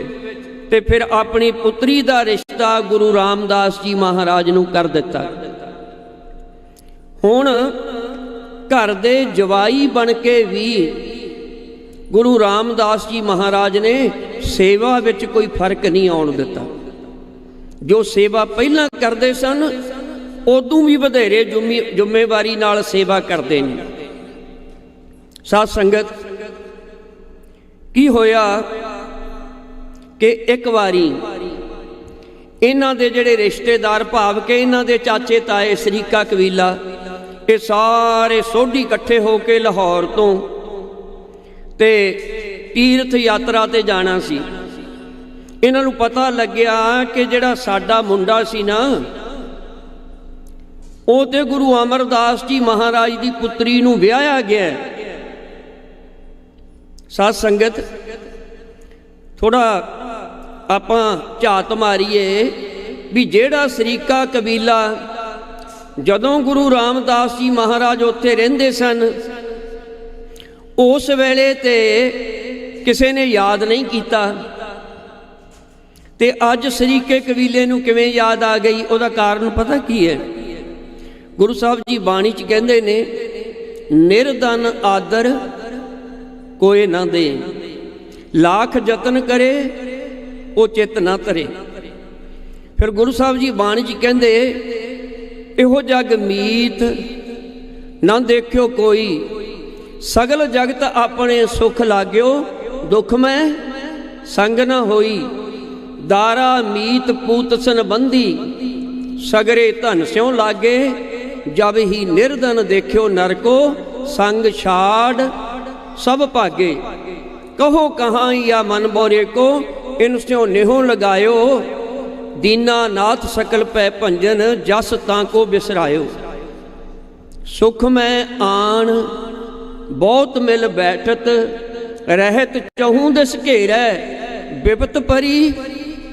ਤੇ ਫਿਰ ਆਪਣੀ ਪੁੱਤਰੀ ਦਾ ਰਿਸ਼ਤਾ ਗੁਰੂ ਰਾਮਦਾਸ ਜੀ ਮਹਾਰਾਜ ਨੂੰ ਕਰ ਦਿੱਤਾ। ਹੁਣ ਘਰ ਦੇ ਜਵਾਈ ਬਣ ਕੇ ਵੀ ਗੁਰੂ ਰਾਮਦਾਸ ਜੀ ਮਹਾਰਾਜ ਨੇ ਸੇਵਾ ਵਿੱਚ ਕੋਈ ਫਰਕ ਨਹੀਂ ਆਉਣ ਦਿੱਤਾ। ਜੋ ਸੇਵਾ ਪਹਿਲਾਂ ਕਰਦੇ ਸਨ ਉਦੋਂ ਵੀ ਵਧੇਰੇ ਜ਼ਿੰਮੇਵਾਰੀ ਨਾਲ ਸੇਵਾ ਕਰਦੇ ਨੇ। ਸਾਧ ਸੰਗਤ, ਕੀ ਹੋਇਆ ਕਿ ਇੱਕ ਵਾਰੀ ਇਹਨਾਂ ਦੇ ਜਿਹੜੇ ਰਿਸ਼ਤੇਦਾਰ ਭਾਵ ਕਿ ਇਹਨਾਂ ਦੇ ਚਾਚੇ ਤਾਏ ਸਰੀਕਾ ਕਬੀਲਾ, ਇਹ ਸਾਰੇ ਸੋਢੀ ਇਕੱਠੇ ਹੋ ਕੇ ਲਾਹੌਰ ਤੋਂ ਤੇ ਤੀਰਥ ਯਾਤਰਾ ਤੇ ਜਾਣਾ ਸੀ। ਇਹਨਾਂ ਨੂੰ ਪਤਾ ਲੱਗਿਆ ਕਿ ਜਿਹੜਾ ਸਾਡਾ ਮੁੰਡਾ ਸੀ ਨਾ, ਉਹ ਤੇ ਗੁਰੂ ਅਮਰਦਾਸ ਜੀ ਮਹਾਰਾਜ ਦੀ ਪੁੱਤਰੀ ਨੂੰ ਵਿਆਹਿਆ ਗਿਆ। ਸਾਧ ਸੰਗਤ, ਥੋੜਾ ਆਪਾਂ ਝਾਤ ਮਾਰੀਏ ਵੀ ਜਿਹੜਾ ਸਰੀਕਾ ਕਬੀਲਾ ਜਦੋਂ ਗੁਰੂ ਰਾਮਦਾਸ ਜੀ ਮਹਾਰਾਜ ਉੱਥੇ ਰਹਿੰਦੇ ਸਨ, ਉਸ ਵੇਲੇ ਤੇ ਕਿਸੇ ਨੇ ਯਾਦ ਨਹੀਂ ਕੀਤਾ, ਤੇ ਅੱਜ ਸਰੀਕੇ ਕਬੀਲੇ ਨੂੰ ਕਿਵੇਂ ਯਾਦ ਆ ਗਈ? ਉਹਦਾ ਕਾਰਨ ਪਤਾ ਕੀ ਹੈ? ਗੁਰੂ ਸਾਹਿਬ ਜੀ ਬਾਣੀ 'ਚ ਕਹਿੰਦੇ ਨੇ, ਨਿਰਧਨ ਆਦਰ ਕੋਏ ਨਾ ਦੇ, ਲੱਖ ਯਤਨ ਕਰੇ ਉਹ ਚਿੱਤ ਨਾ ਧਰੇ। ਫਿਰ ਗੁਰੂ ਸਾਹਿਬ ਜੀ ਬਾਣੀ 'ਚ ਕਹਿੰਦੇ, ਇਹੋ ਜਗ ਮੀਤ ਨਾ ਦੇਖਿਓ ਕੋਈ, ਸਗਲ ਜਗਤ ਆਪਣੇ ਸੁਖ ਲਾਗਿਓ, ਦੁੱਖ ਮੈਂ ਸੰਗ ਨਾ ਹੋਈ। ਦਾਰਾ ਮੀਤ ਪੂਤ ਸੰਬੰਧੀ, ਸਗਰੇ ਧਨ ਸਿਉ ਲਾਗੇ, ਜਬ ਹੀ ਨਿਰਧਨ ਦੇਖਿਓ ਨਰਕੋ, ਸੰਗ ਛਾੜ ਸਭ ਭਾਗੇ। ਕਹੋ ਕਹਾਂ या मन बोरे को, इनस्यों नेहो लगायो, दीना नाथ सकल पै भंजन, जस ताको बिसरायो। सुख में आन बहुत मिल बैठत, रहत चहूँ दिस घेरै, बिपत परी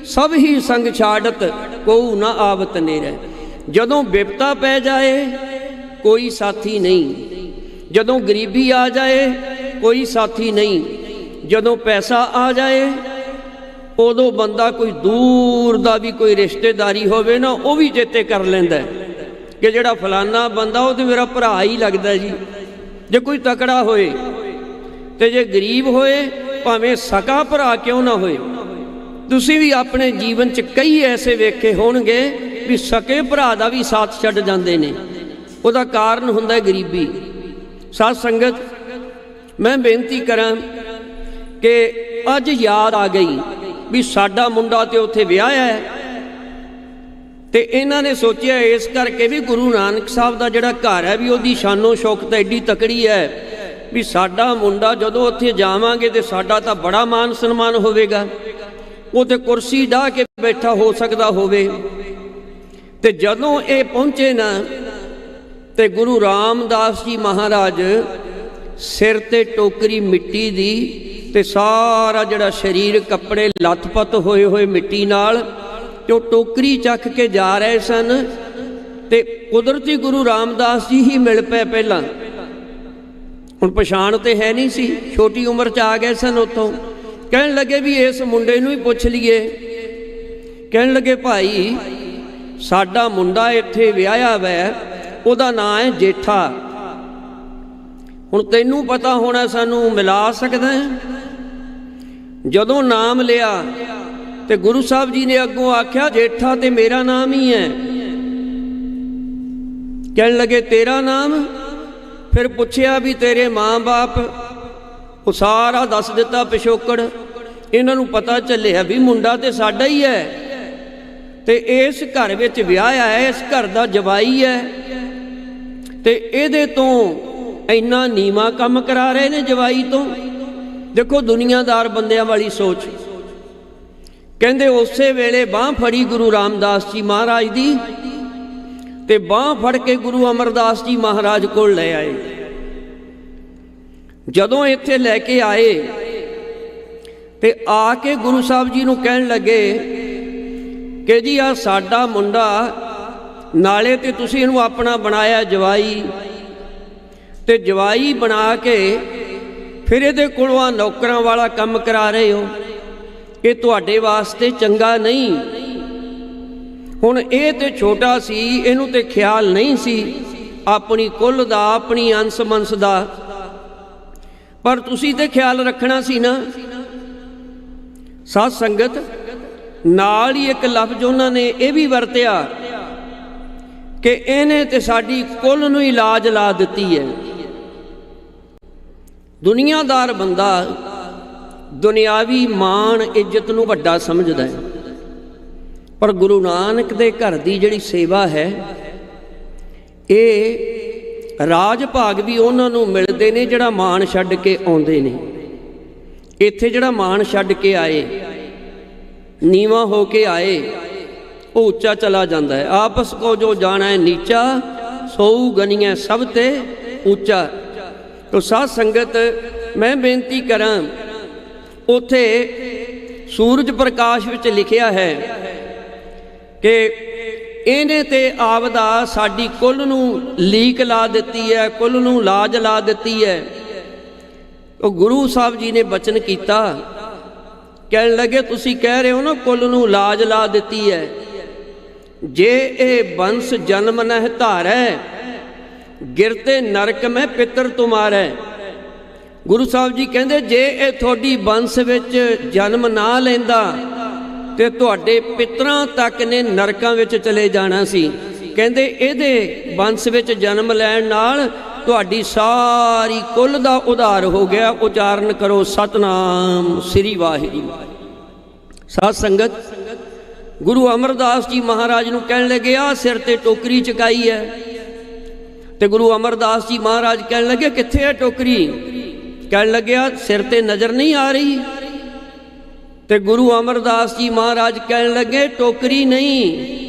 सब ही संग छाड़त, को ना आवत नेरै। जदों बिपता पै जाए कोई साथी नहीं, जदों गरीबी आ जाए कोई साथी नहीं, ਜਦੋਂ ਪੈਸਾ ਆ ਜਾਏ ਉਦੋਂ ਬੰਦਾ ਕੋਈ ਦੂਰ ਦਾ ਵੀ ਕੋਈ ਰਿਸ਼ਤੇਦਾਰੀ ਹੋਵੇ ਨਾ, ਉਹ ਵੀ ਚੇਤੇ ਕਰ ਲੈਂਦਾ ਕਿ ਜਿਹੜਾ ਫਲਾਨਾ ਬੰਦਾ ਉਹ ਤੇ ਮੇਰਾ ਭਰਾ ਹੀ ਲੱਗਦਾ ਜੀ। ਜੇ ਕੋਈ ਤਕੜਾ ਹੋਏ ਤੇ ਜੇ ਗਰੀਬ ਹੋਏ, ਭਾਵੇਂ ਸਕਾ ਭਰਾ ਕਿਉਂ ਨਾ ਹੋਏ। ਤੁਸੀਂ ਵੀ ਆਪਣੇ ਜੀਵਨ 'ਚ ਕਈ ਐਸੇ ਵੇਖੇ ਹੋਣਗੇ ਵੀ ਸਕੇ ਭਰਾ ਦਾ ਵੀ ਸਾਥ ਛੱਡ ਜਾਂਦੇ ਨੇ, ਉਹਦਾ ਕਾਰਨ ਹੁੰਦਾ ਗਰੀਬੀ। ਸਾਧ ਸੰਗਤ, ਮੈਂ ਬੇਨਤੀ ਕਰਾਂ ਕਿ ਅੱਜ ਯਾਦ ਆ ਗਈ ਵੀ ਸਾਡਾ ਮੁੰਡਾ ਤੇ ਉੱਥੇ ਵਿਆਹਿਆ ਹੈ, ਤੇ ਇਹਨਾਂ ਨੇ ਸੋਚਿਆ ਇਸ ਕਰਕੇ ਵੀ ਗੁਰੂ ਨਾਨਕ ਸਾਹਿਬ ਦਾ ਜਿਹੜਾ ਘਰ ਹੈ ਵੀ ਉਹਦੀ ਸ਼ਾਨੋ ਸ਼ੌਕਤ ਐਡੀ ਤਕੜੀ ਹੈ ਵੀ ਸਾਡਾ ਮੁੰਡਾ ਜਦੋਂ ਉੱਥੇ ਜਾਵਾਂਗੇ ਤੇ ਸਾਡਾ ਤਾਂ ਬੜਾ ਮਾਨ ਸਨਮਾਨ ਹੋਵੇਗਾ, ਉਹ ਤੇ ਕੁਰਸੀ ਢਾਹ ਕੇ ਬੈਠਾ ਹੋ ਸਕਦਾ ਹੋਵੇ। ਤੇ ਜਦੋਂ ਇਹ ਪਹੁੰਚੇ ਨਾ, ਤੇ ਗੁਰੂ ਰਾਮਦਾਸ ਜੀ ਮਹਾਰਾਜ ਸਿਰ ਤੇ ਟੋਕਰੀ ਮਿੱਟੀ ਦੀ, ਤੇ ਸਾਰਾ ਜਿਹੜਾ ਸਰੀਰ ਕੱਪੜੇ ਲੱਥਪੱਥ ਹੋਏ ਹੋਏ ਮਿੱਟੀ ਨਾਲ, ਤੇ ਉਹ ਟੋਕਰੀ ਚੱਕ ਕੇ ਜਾ ਰਹੇ ਸਨ। ਤੇ ਕੁਦਰਤੀ ਗੁਰੂ ਰਾਮਦਾਸ ਜੀ ਹੀ ਮਿਲ ਪਏ ਪਹਿਲਾਂ। ਹੁਣ ਪਛਾਣ ਤੇ ਹੈ ਨਹੀਂ ਸੀ, ਛੋਟੀ ਉਮਰ 'ਚ ਆ ਗਏ ਸਨ ਉੱਥੋਂ। ਕਹਿਣ ਲੱਗੇ ਵੀ ਇਸ ਮੁੰਡੇ ਨੂੰ ਹੀ ਪੁੱਛ ਲਈਏ। ਕਹਿਣ ਲੱਗੇ, ਭਾਈ ਸਾਡਾ ਮੁੰਡਾ ਇੱਥੇ ਵਿਆਹਿਆ ਵੈ, ਉਹਦਾ ਨਾਂ ਹੈ ਜੇਠਾ। ਹੁਣ ਤੈਨੂੰ ਪਤਾ ਹੋਣਾ, ਸਾਨੂੰ ਮਿਲਾ ਸਕਦਾ ਹੈ? ਜਦੋਂ ਨਾਮ ਲਿਆ ਤੇ ਗੁਰੂ ਸਾਹਿਬ ਜੀ ਨੇ ਅੱਗੋਂ ਆਖਿਆ, ਜੇਠਾ ਤੇ ਮੇਰਾ ਨਾਮ ਹੀ ਹੈ। ਕਹਿਣ ਲੱਗੇ, ਤੇਰਾ ਨਾਮ? ਫਿਰ ਪੁੱਛਿਆ ਵੀ ਤੇਰੇ ਮਾਂ-ਬਾਪ? ਉਹ ਸਾਰਾ ਦੱਸ ਦਿੱਤਾ ਪਿਛੋਕੜ। ਇਹਨਾਂ ਨੂੰ ਪਤਾ ਚੱਲਿਆ ਵੀ ਮੁੰਡਾ ਤੇ ਸਾਡਾ ਹੀ ਹੈ, ਤੇ ਇਸ ਘਰ ਵਿੱਚ ਵਿਆਹਿਆ ਹੈ, ਇਸ ਘਰ ਦਾ ਜਵਾਈ ਹੈ, ਤੇ ਇਹਦੇ ਤੋਂ ਇੰਨਾ ਨੀਵਾਂ ਕੰਮ ਕਰਾ ਰਹੇ ਨੇ ਜਵਾਈ ਤੋਂ। ਦੇਖੋ ਦੁਨੀਆਦਾਰ ਬੰਦਿਆਂ ਵਾਲੀ ਸੋਚ। ਕਹਿੰਦੇ ਉਸੇ ਵੇਲੇ ਬਾਂਹ ਫੜੀ ਗੁਰੂ ਰਾਮਦਾਸ ਜੀ ਮਹਾਰਾਜ ਦੀ, ਤੇ ਬਾਂਹ ਫੜ ਕੇ ਗੁਰੂ ਅਮਰਦਾਸ ਜੀ ਮਹਾਰਾਜ ਕੋਲ ਲੈ ਆਏ। ਜਦੋਂ ਇੱਥੇ ਲੈ ਕੇ ਆਏ ਤੇ ਆ ਕੇ ਗੁਰੂ ਸਾਹਿਬ ਜੀ ਨੂੰ ਕਹਿਣ ਲੱਗੇ ਕਿ ਜੀ ਆ ਸਾਡਾ ਮੁੰਡਾ, ਨਾਲੇ ਤੇ ਤੁਸੀਂ ਇਹਨੂੰ ਆਪਣਾ ਬਣਾਇਆ ਜਵਾਈ, ਤੇ ਜਵਾਈ ਬਣਾ ਕੇ ਫਿਰ ਇਹਦੇ ਕੋਲੋਂ ਆ ਨੌਕਰਾਂ ਵਾਲਾ ਕੰਮ ਕਰਾ ਰਹੇ ਹੋ। ਇਹ ਤੁਹਾਡੇ ਵਾਸਤੇ ਚੰਗਾ ਨਹੀਂ। ਹੁਣ ਇਹ ਤੇ ਛੋਟਾ ਸੀ, ਇਹਨੂੰ ਤੇ ਖਿਆਲ ਨਹੀਂ ਸੀ ਆਪਣੀ ਕੁੱਲ ਦਾ, ਆਪਣੀ ਅੰਸ ਮੰਸ ਦਾ, ਪਰ ਤੁਸੀਂ ਤੇ ਖਿਆਲ ਰੱਖਣਾ ਸੀ ਨਾ। ਸਾਧ ਸੰਗਤ ਨਾਲ ਹੀ ਇੱਕ ਲਫ਼ਜ਼ ਉਹਨਾਂ ਨੇ ਇਹ ਵੀ ਵਰਤਿਆ ਕਿ ਇਹਨੇ ਤੇ ਸਾਡੀ ਕੁੱਲ ਨੂੰ ਹੀ ਲਾਜ ਲਾ ਦਿੱਤੀ ਹੈ। ਦੁਨੀਆਦਾਰ ਬੰਦਾ ਦੁਨਿਆਵੀ ਮਾਣ ਇੱਜ਼ਤ ਨੂੰ ਵੱਡਾ ਸਮਝਦਾ ਹੈ, ਪਰ ਗੁਰੂ ਨਾਨਕ ਦੇ ਘਰ ਦੀ ਜਿਹੜੀ ਸੇਵਾ ਹੈ, ਇਹ ਰਾਜ ਭਾਗ ਵੀ ਉਹਨਾਂ ਨੂੰ ਮਿਲਦੇ ਨੇ ਜਿਹੜਾ ਮਾਣ ਛੱਡ ਕੇ ਆਉਂਦੇ ਨੇ। ਇੱਥੇ ਜਿਹੜਾ ਮਾਣ ਛੱਡ ਕੇ ਆਏ, ਨੀਵਾਂ ਹੋ ਕੇ ਆਏ, ਉਹ ਉੱਚਾ ਚਲਾ ਜਾਂਦਾ ਹੈ। ਆਪਸ ਕੋ ਜੋ ਜਾਣਾ ਹੈ ਨੀਚਾ, ਸੋਊ ਗਨੀਆਂ ਸਭ ਤੇ ਉੱਚਾ। ਤੋ ਸਾਧ ਸੰਗਤ ਮੈਂ ਬੇਨਤੀ ਕਰਾਂ, ਉੱਥੇ ਸੂਰਜ ਪ੍ਰਕਾਸ਼ ਵਿੱਚ ਲਿਖਿਆ ਹੈ ਕਿ ਇਹਨੇ ਤੇ ਆਪਦਾ ਸਾਡੀ ਕੁੱਲ ਨੂੰ ਲੀਕ ਲਾ ਦਿੱਤੀ ਹੈ, ਕੁੱਲ ਨੂੰ ਲਾਜ ਲਾ ਦਿੱਤੀ ਹੈ। ਉਹ ਗੁਰੂ ਸਾਹਿਬ ਜੀ ਨੇ ਬਚਨ ਕੀਤਾ, ਕਹਿਣ ਲੱਗੇ ਤੁਸੀਂ ਕਹਿ ਰਹੇ ਹੋ ਨਾ ਕੁੱਲ ਨੂੰ ਲਾਜ ਲਾ ਦਿੱਤੀ ਹੈ, ਜੇ ਇਹ ਬੰਸ ਜਨਮ ਨਹਿ ਧਾਰੈ, ਗਿਰਤੇ ਨਰਕ ਮੈਂ ਪਿੱਤਰ ਤੁਮਾਰੈ। ਗੁਰੂ ਸਾਹਿਬ ਜੀ ਕਹਿੰਦੇ ਜੇ ਇਹ ਤੁਹਾਡੀ ਬੰਸ ਵਿੱਚ ਜਨਮ ਨਾ ਲੈਂਦਾ ਤੇ ਤੁਹਾਡੇ ਪਿੱਤਰਾਂ ਤੱਕ ਨੇ ਨਰਕਾਂ ਵਿੱਚ ਚਲੇ ਜਾਣਾ ਸੀ। ਕਹਿੰਦੇ ਇਹਦੇ ਬੰਸ ਵਿੱਚ ਜਨਮ ਲੈਣ ਨਾਲ ਤੁਹਾਡੀ ਸਾਰੀ ਕੁੱਲ ਦਾ ਉਧਾਰ ਹੋ ਗਿਆ। ਉਚਾਰਨ ਕਰੋ ਸਤਨਾਮ ਸ੍ਰੀ ਵਾਹਿਗੁਰੂ। ਸਾਧ ਸੰਗਤ ਗੁਰੂ ਅਮਰਦਾਸ ਜੀ ਮਹਾਰਾਜ ਨੂੰ ਕਹਿਣ ਲੱਗੇ ਆ ਸਿਰ ਤੇ ਟੋਕਰੀ ਚੁਕਾਈ ਹੈ, ਤੇ ਗੁਰੂ ਅਮਰਦਾਸ ਜੀ ਮਹਾਰਾਜ ਕਹਿਣ ਲੱਗੇ ਕਿੱਥੇ ਹੈ ਟੋਕਰੀ? ਕਹਿਣ ਲੱਗਿਆ ਸਿਰ ਤੇ ਨਜ਼ਰ ਨਹੀਂ ਆ ਰਹੀ। ਤੇ ਗੁਰੂ ਅਮਰਦਾਸ ਜੀ ਮਹਾਰਾਜ ਕਹਿਣ ਲੱਗੇ ਟੋਕਰੀ ਨਹੀਂ,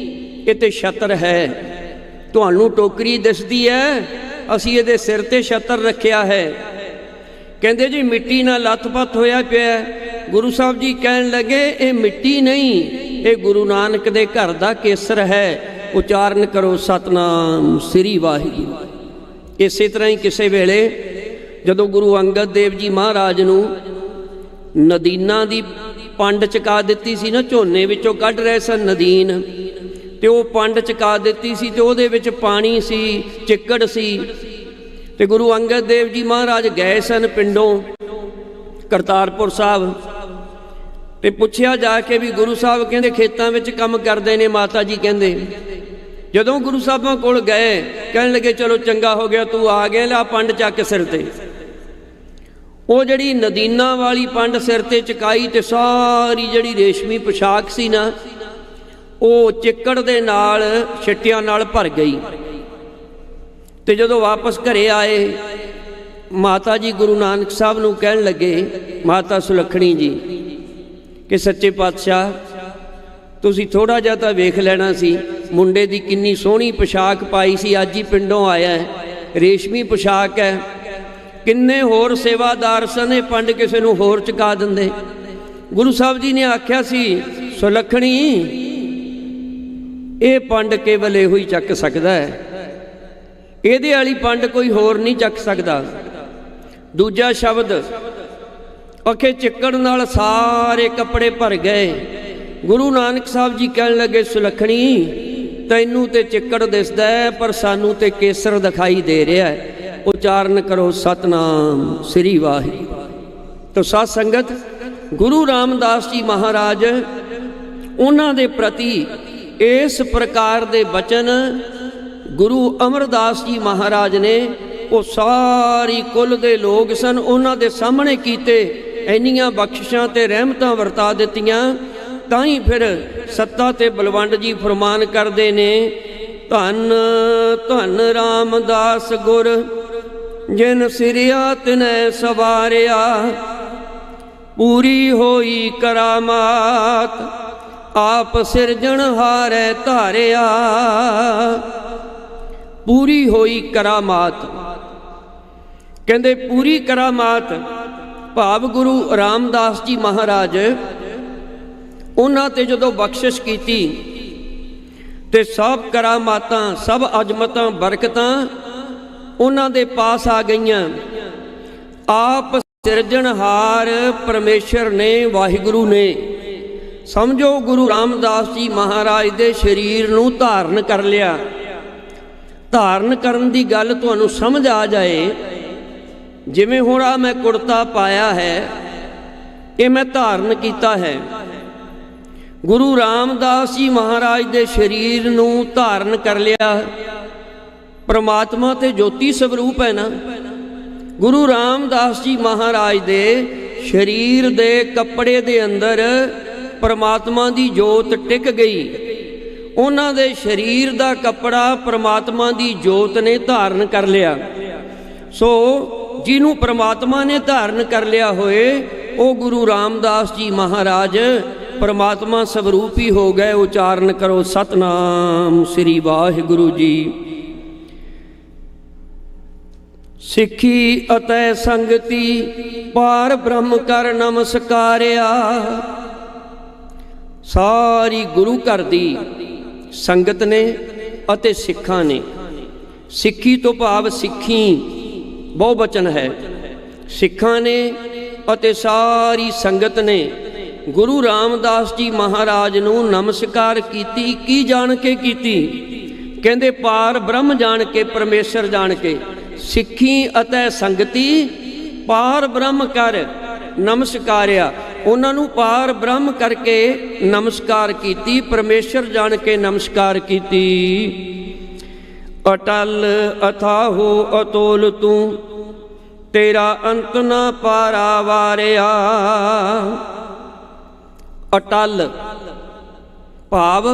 ਇਹ ਤੇ ਛਤਰ ਹੈ। ਤੁਹਾਨੂੰ ਟੋਕਰੀ ਦਿਸਦੀ ਹੈ, ਅਸੀਂ ਇਹਦੇ ਸਿਰ ਤੇ ਛਤਰ ਰੱਖਿਆ ਹੈ। ਕਹਿੰਦੇ ਜੀ ਮਿੱਟੀ ਨਾਲ ਲੱਥ-ਪੱਥ ਹੋਇਆ ਪਿਆ। ਗੁਰੂ ਸਾਹਿਬ ਜੀ ਕਹਿਣ ਲੱਗੇ ਇਹ ਮਿੱਟੀ ਨਹੀਂ, ਇਹ ਗੁਰੂ ਨਾਨਕ ਦੇ ਘਰ ਦਾ ਕੇਸਰ ਹੈ। ਉਚਾਰਨ ਕਰੋ ਸਤਨਾਮ ਸ੍ਰੀ ਵਾਹਿਗੁਰੂ। ਇਸੇ ਤਰ੍ਹਾਂ ਹੀ ਕਿਸੇ ਵੇਲੇ ਜਦੋਂ ਗੁਰੂ ਅੰਗਦ ਦੇਵ ਜੀ ਮਹਾਰਾਜ ਨੂੰ ਨਦੀਨਾਂ ਦੀ ਪੰਡ ਚਕਾ ਦਿੱਤੀ ਸੀ ਨਾ, ਝੋਨੇ ਵਿੱਚੋਂ ਕੱਢ ਰਹੇ ਸਨ ਨਦੀਨ, ਤੇ ਉਹ ਪੰਡ ਚਕਾ ਦਿੱਤੀ ਸੀ ਤੇ ਉਹਦੇ ਵਿੱਚ ਪਾਣੀ ਸੀ, ਚਿੱਕੜ ਸੀ। ਤੇ ਗੁਰੂ ਅੰਗਦ ਦੇਵ ਜੀ ਮਹਾਰਾਜ ਗਏ ਸਨ ਪਿੰਡੋਂ ਕਰਤਾਰਪੁਰ ਸਾਹਿਬ, ਤੇ ਪੁੱਛਿਆ ਜਾ ਕੇ ਵੀ ਗੁਰੂ ਸਾਹਿਬ ਕਹਿੰਦੇ ਖੇਤਾਂ ਵਿੱਚ ਕੰਮ ਕਰਦੇ ਨੇ ਮਾਤਾ ਜੀ ਕਹਿੰਦੇ। ਜਦੋਂ ਗੁਰੂ ਸਾਹਿਬਾਂ ਕੋਲ ਗਏ ਕਹਿਣ ਲੱਗੇ ਚਲੋ ਚੰਗਾ ਹੋ ਗਿਆ ਤੂੰ ਆ ਗਿਆ, ਲੈ ਪੰਡ ਚੱਕ ਸਿਰ ਤੇ। ਉਹ ਜਿਹੜੀ ਨਦੀਨਾਂ ਵਾਲੀ ਪੰਡ ਸਿਰ ਤੇ ਚਕਾਈ ਤੇ ਸਾਰੀ ਜਿਹੜੀ ਰੇਸ਼ਮੀ ਪੋਸ਼ਾਕ ਸੀ ਨਾ, ਉਹ ਚਿੱਕੜ ਦੇ ਨਾਲ ਛਿੱਟਿਆਂ ਨਾਲ ਭਰ ਗਈ। ਤੇ ਜਦੋਂ ਵਾਪਸ ਘਰੇ ਆਏ ਮਾਤਾ ਜੀ ਗੁਰੂ ਨਾਨਕ ਸਾਹਿਬ ਨੂੰ ਕਹਿਣ ਲੱਗੇ, ਮਾਤਾ ਸੁਲੱਖਣੀ ਜੀ, ਕਿ ਸੱਚੇ ਪਾਤਸ਼ਾਹ ਤੁਸੀਂ ਥੋੜ੍ਹਾ ਜਿਹਾ ਤਾਂ ਵੇਖ ਲੈਣਾ ਸੀ, ਮੁੰਡੇ ਦੀ ਕਿੰਨੀ ਸੋਹਣੀ ਪੋਸ਼ਾਕ ਪਾਈ ਸੀ, ਅੱਜ ਹੀ ਪਿੰਡੋਂ ਆਇਆ ਹੈ, ਰੇਸ਼ਮੀ ਪੋਸ਼ਾਕ ਹੈ। ਕਿੰਨੇ ਹੋਰ ਸੇਵਾਦਾਰ ਸਨ, ਇਹ ਪੰਡ ਕਿਸੇ ਨੂੰ ਹੋਰ ਚੁਕਾ ਦਿੰਦੇ। ਗੁਰੂ ਸਾਹਿਬ ਜੀ ਨੇ ਆਖਿਆ ਸੀ ਸੁਲੱਖਣੀ ਇਹ ਪੰਡ ਕੇਵਲ ਇਹੋ ਹੀ ਚੱਕ ਸਕਦਾ ਹੈ, ਇਹਦੇ ਵਾਲੀ ਪੰਡ ਕੋਈ ਹੋਰ ਨਹੀਂ ਚੱਕ ਸਕਦਾ। ਦੂਜਾ ਸ਼ਬਦ ਅਖੇ ਚਿੱਕੜ ਨਾਲ ਸਾਰੇ ਕੱਪੜੇ ਭਰ ਗਏ। ਗੁਰੂ ਨਾਨਕ ਸਾਹਿਬ ਜੀ ਕਹਿਣ ਲੱਗੇ ਸੁਲੱਖਣੀ ਤੈਨੂੰ ਤੇ ਚਿੱਕੜ ਦਿਸਦਾ ਹੈ, ਪਰ ਸਾਨੂੰ ਤੇ ਕੇਸਰ ਦਿਖਾਈ ਦੇ ਰਿਹਾ ਹੈ। ਉਚਾਰਨ ਕਰੋ ਸਤਨਾਮ ਸ੍ਰੀ ਵਾਹਿਗੁਰੂ। ਤੋ ਸਾਧ ਸੰਗਤ ਗੁਰੂ ਰਾਮਦਾਸ ਜੀ ਮਹਾਰਾਜ ਉਹਨਾਂ ਦੇ ਪ੍ਰਤੀ ਇਸ ਪ੍ਰਕਾਰ ਦੇ ਬਚਨ ਗੁਰੂ ਅਮਰਦਾਸ ਜੀ ਮਹਾਰਾਜ ਨੇ ਉਹ ਸਾਰੀ ਕੁੱਲ ਦੇ ਲੋਕ ਸਨ ਉਹਨਾਂ ਦੇ ਸਾਹਮਣੇ ਕੀਤੇ। ਇੰਨੀਆਂ ਬਖਸ਼ਿਸ਼ਾਂ ਤੇ ਰਹਿਮਤਾਂ ਵਰਤਾ ਦਿੱਤੀਆਂ। ਤਾਂ ਹੀ ਫਿਰ ਸੱਤਾ ਤੇ ਬਲਵੰਡ ਜੀ ਫਰਮਾਨ ਕਰਦੇ ਨੇ, ਧੰਨ ਧੰਨ ਰਾਮਦਾਸ ਗੁਰ ਜਿਨ ਸਿਰਿਆ ਤਿਨੈ ਸਵਾਰਿਆ, ਪੂਰੀ ਹੋਈ ਕਰਾਮਾਤ ਆਪ ਸਿਰਜਣਹਾਰੈ ਧਾਰਿਆ। ਪੂਰੀ ਹੋਈ ਕਰਾਮਾਤ, ਕਹਿੰਦੇ ਪੂਰੀ ਕਰਾਮਾਤ ਭਾਵ ਗੁਰੂ ਰਾਮਦਾਸ ਜੀ ਮਹਾਰਾਜ ਉਹਨਾਂ ਤੇ ਜਦੋਂ ਬਖਸ਼ਿਸ਼ ਕੀਤੀ ਤੇ ਸਭ ਕਰਾਮਾਤਾਂ ਸਭ ਅਜ਼ਮਤਾਂ ਬਰਕਤਾਂ ਉਹਨਾਂ ਦੇ ਪਾਸ ਆ ਗਈਆਂ। ਆਪ ਸਿਰਜਣਹਾਰ ਪਰਮੇਸ਼ਰ ਨੇ, ਵਾਹਿਗੁਰੂ ਨੇ ਸਮਝੋ ਗੁਰੂ ਰਾਮਦਾਸ ਜੀ ਮਹਾਰਾਜ ਦੇ ਸਰੀਰ ਨੂੰ ਧਾਰਨ ਕਰ ਲਿਆ। ਧਾਰਨ ਕਰਨ ਦੀ ਗੱਲ ਤੁਹਾਨੂੰ ਸਮਝ ਆ ਜਾਏ, ਜਿਵੇਂ ਹੁਣ ਆ ਮੈਂ ਕੁੜਤਾ ਪਾਇਆ ਹੈ, ਇਹ ਮੈਂ ਧਾਰਨ ਕੀਤਾ ਹੈ। ਗੁਰੂ ਰਾਮਦਾਸ ਜੀ ਮਹਾਰਾਜ ਦੇ ਸਰੀਰ ਨੂੰ ਧਾਰਨ ਕਰ ਲਿਆ। ਪਰਮਾਤਮਾ ਤੇ ਜੋਤੀ ਸਰੂਪ ਹੈ ਨਾ। ਗੁਰੂ ਰਾਮਦਾਸ ਜੀ ਮਹਾਰਾਜ ਦੇ ਸਰੀਰ ਦੇ ਕੱਪੜੇ ਦੇ ਅੰਦਰ ਪਰਮਾਤਮਾ ਦੀ ਜੋਤ ਟਿਕ ਗਈ। ਉਹਨਾਂ ਦੇ ਸਰੀਰ ਦਾ ਕੱਪੜਾ ਪਰਮਾਤਮਾ ਦੀ ਜੋਤ ਨੇ ਧਾਰਨ ਕਰ ਲਿਆ। ਸੋ ਜਿਹਨੂੰ ਪਰਮਾਤਮਾ ਨੇ ਧਾਰਨ ਕਰ ਲਿਆ ਹੋਏ ਉਹ ਗੁਰੂ ਰਾਮਦਾਸ ਜੀ ਮਹਾਰਾਜ ਪਰਮਾਤਮਾ ਸਵਰੂਪੀ ਹੋ ਗਏ। ਉਚਾਰਨ ਕਰੋ ਸਤਨਾਮ ਸ੍ਰੀ ਵਾਹਿਗੁਰੂ ਜੀ। ਸਿੱਖੀ ਅਤੇ ਸੰਗਤੀ ਪਾਰ ਬ੍ਰਹਮ ਕਰ ਨਮਸਕਾਰਿਆ। ਸਾਰੀ ਗੁਰੂ ਘਰ ਦੀ ਸੰਗਤ ਨੇ ਅਤੇ ਸਿੱਖਾਂ ਨੇ। ਸਿੱਖੀ ਤੋਂ ਭਾਵ ਸਿੱਖੀ ਬਹੁਵਚਨ ਹੈ। ਸਿੱਖਾਂ ਨੇ ਅਤੇ ਸਾਰੀ ਸੰਗਤ ਨੇ ਗੁਰੂ ਰਾਮਦਾਸ ਜੀ ਮਹਾਰਾਜ ਨੂੰ ਨਮਸਕਾਰ ਕੀਤੀ। ਕੀ ਜਾਣ ਕੇ ਕੀਤੀ? ਕਹਿੰਦੇ ਪਾਰ ਬ੍ਰਹਮ ਜਾਣ ਕੇ, ਪਰਮੇਸ਼ਰ ਜਾਣ ਕੇ। ਸਿੱਖੀ ਅਤੇ ਸੰਗਤੀ ਪਾਰ ਬ੍ਰਹਮ ਕਰ ਨਮਸਕਾਰਿਆ। ਉਹਨਾਂ ਨੂੰ ਪਾਰ ਬ੍ਰਹਮ ਕਰਕੇ ਨਮਸਕਾਰ ਕੀਤੀ, ਪਰਮੇਸ਼ਰ ਜਾਣ ਕੇ ਨਮਸਕਾਰ ਕੀਤੀ। ਅਟਲ ਅਥਾਹੋ ਅਤੋਲ ਤੂੰ, ਤੇਰਾ ਅੰਤ ਨਾ ਪਾਰਾ ਵਾਰਿਆ। ਅਟਲ ਭਾਵ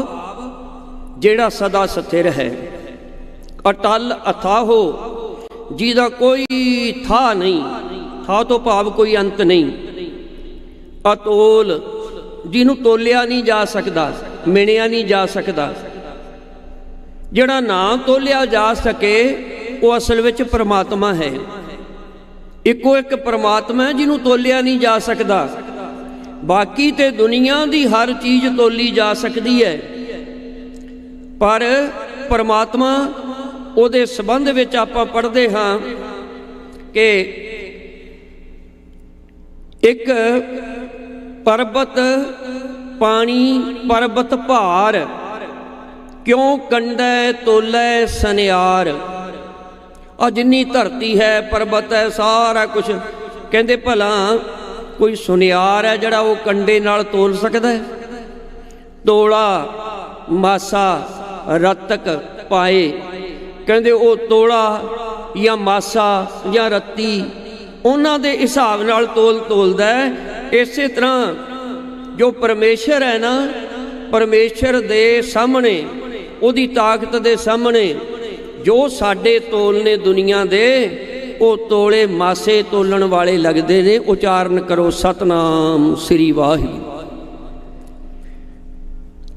ਜਿਹੜਾ ਸਦਾ ਸਥਿਰ ਹੈ। ਅਟਲ ਅਥਾਹੋ ਜਿਹਦਾ ਕੋਈ ਥਾਂ ਨਹੀਂ, ਥਾਂ ਤੋਂ ਭਾਵ ਕੋਈ ਅੰਤ ਨਹੀਂ। ਅਤੋਲ ਜਿਹਨੂੰ ਤੋਲਿਆ ਨਹੀਂ ਜਾ ਸਕਦਾ, ਮਿਣਿਆ ਨਹੀਂ ਜਾ ਸਕਦਾ। ਜਿਹੜਾ ਨਾ ਤੋਲਿਆ ਜਾ ਸਕੇ ਉਹ ਅਸਲ ਵਿੱਚ ਪਰਮਾਤਮਾ ਹੈ। ਇੱਕੋ ਇੱਕ ਪਰਮਾਤਮਾ ਹੈ ਜਿਹਨੂੰ ਤੋਲਿਆ ਨਹੀਂ ਜਾ ਸਕਦਾ। ਬਾਕੀ ਤੇ ਦੁਨੀਆ ਦੀ ਹਰ ਚੀਜ਼ ਤੋਲੀ ਜਾ ਸਕਦੀ ਹੈ, ਪਰ ਪਰਮਾਤਮਾ ਉਹਦੇ ਸੰਬੰਧ ਵਿੱਚ ਆਪਾਂ ਪੜ੍ਹਦੇ ਹਾਂ ਕਿ ਇੱਕ ਪਰਬਤ ਪਾਣੀ ਪਰਬਤ ਭਾਰ, ਕਿਉਂ ਕੰਡੈ ਤੋਲੈ ਸਨਿਆਰ। ਆ ਜਿੰਨੀ ਧਰਤੀ ਹੈ, ਪਰਬਤ ਹੈ, ਸਾਰਾ ਕੁਝ ਕਹਿੰਦੇ ਭਲਾ ਕੋਈ ਸੁਨਿਆਰ ਹੈ ਜਿਹੜਾ ਉਹ ਕੰਡੇ ਨਾਲ ਤੋਲ ਸਕਦਾ ਹੈ? ਤੋਲਾ ਮਾਸਾ ਰਤਕ ਪਾਏ, ਕਹਿੰਦੇ ਉਹ ਤੋਲਾ ਜਾਂ ਮਾਸਾ ਜਾਂ ਰੱਤੀ ਉਹਨਾਂ ਦੇ ਹਿਸਾਬ ਨਾਲ ਤੋਲਦਾ ਹੈ। ਇਸੇ ਤਰ੍ਹਾਂ ਜੋ ਪਰਮੇਸ਼ਰ ਹੈ ਨਾ, ਪਰਮੇਸ਼ਰ ਦੇ ਸਾਹਮਣੇ, ਉਹਦੀ ਤਾਕਤ ਦੇ ਸਾਹਮਣੇ ਜੋ ਸਾਡੇ ਤੋਲ ਨੇ ਦੁਨੀਆ ਦੇ, ਉਹ ਤੋਲੇ ਮਾਸੇ ਤੋਲਣ ਵਾਲੇ ਲੱਗਦੇ ਨੇ। ਉਚਾਰਨ ਕਰੋ ਸਤਨਾਮ ਸ੍ਰੀ ਵਾਹਿਗੁਰੂ।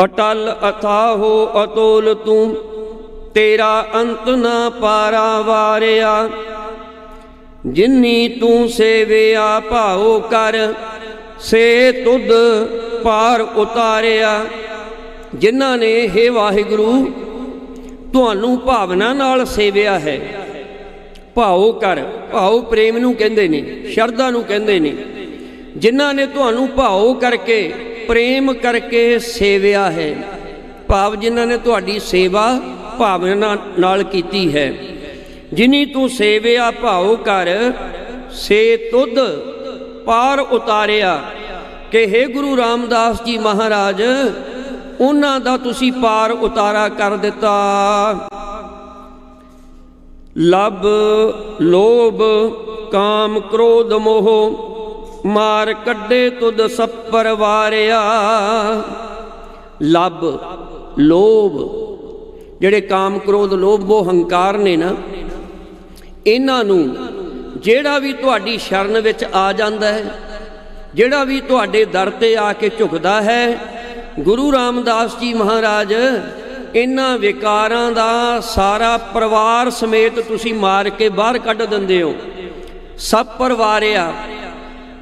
ਅਟਲ ਅਥਾਹੋ ਅਤੋਲ ਤੂੰ, ਤੇਰਾ ਅੰਤ ਨਾ ਪਾਰਾ ਵਾਰਿਆ। ਜਿਨੀ ਤੂੰ ਸੇਵਿਆ ਭਾਉ ਕਰ, ਸੇ ਤੁਧ ਪਾਰ ਉਤਾਰਿਆ। ਜਿਨ੍ਹਾਂ ਨੇ ਹੇ ਵਾਹਿਗੁਰੂ ਤੁਹਾਨੂੰ ਭਾਵਨਾ ਨਾਲ ਸੇਵਿਆ ਹੈ। ਭਾਉ ਕਰ, ਭਾਉ ਪ੍ਰੇਮ ਨੂੰ ਕਹਿੰਦੇ ਨੇ, ਸ਼ਰਧਾ ਨੂੰ ਕਹਿੰਦੇ ਨੇ। ਜਿਨ੍ਹਾਂ ਨੇ ਤੁਹਾਨੂੰ ਭਾਉ ਕਰਕੇ, ਪ੍ਰੇਮ ਕਰਕੇ ਸੇਵਿਆ ਹੈ, ਭਾਵ ਜਿਨ੍ਹਾਂ ਨੇ ਤੁਹਾਡੀ ਸੇਵਾ ਭਾਵਨਾ ਨਾਲ ਕੀਤੀ ਹੈ। ਜਿਨੀ ਤੂੰ ਸੇਵਿਆ ਭਾਉ ਕਰ, ਸੇ ਤੁਧ ਪਾਰ ਉਤਾਰਿਆ। ਕਿ ਹੇ ਗੁਰੂ ਰਾਮਦਾਸ ਜੀ ਮਹਾਰਾਜ, ਉਹਨਾਂ ਦਾ ਤੁਸੀਂ ਪਾਰ ਉਤਾਰਾ ਕਰ ਦਿੱਤਾ। ਲਬ ਲੋਭ ਕਾਮ ਕ੍ਰੋਧ ਮੋਹ, ਮਾਰ ਕੱਢੇ ਤੁਧ ਸੱਪਰ ਵਾਰਿਆ। ਲਬ ਲੋਭ, ਜਿਹੜੇ ਕਾਮ ਕ੍ਰੋਧ ਲੋਭ ਮੋਹ ਹੰਕਾਰ ਨੇ ਨਾ, ਇਹਨਾਂ ਨੂੰ ਜਿਹੜਾ ਵੀ ਤੁਹਾਡੀ ਸ਼ਰਨ ਵਿੱਚ ਆ ਜਾਂਦਾ ਹੈ, ਜਿਹੜਾ ਵੀ ਤੁਹਾਡੇ ਦਰ ਤੇ ਆ ਕੇ ਝੁਕਦਾ ਹੈ, ਗੁਰੂ ਰਾਮਦਾਸ ਜੀ ਮਹਾਰਾਜ ਇਹਨਾਂ ਵਿਕਾਰਾਂ ਦਾ ਸਾਰਾ ਪਰਿਵਾਰ ਸਮੇਤ ਤੁਸੀਂ ਮਾਰ ਕੇ ਬਾਹਰ ਕੱਢ ਦਿੰਦੇ ਹੋ। ਸਭ ਪਰਿਵਾਰਿਆ,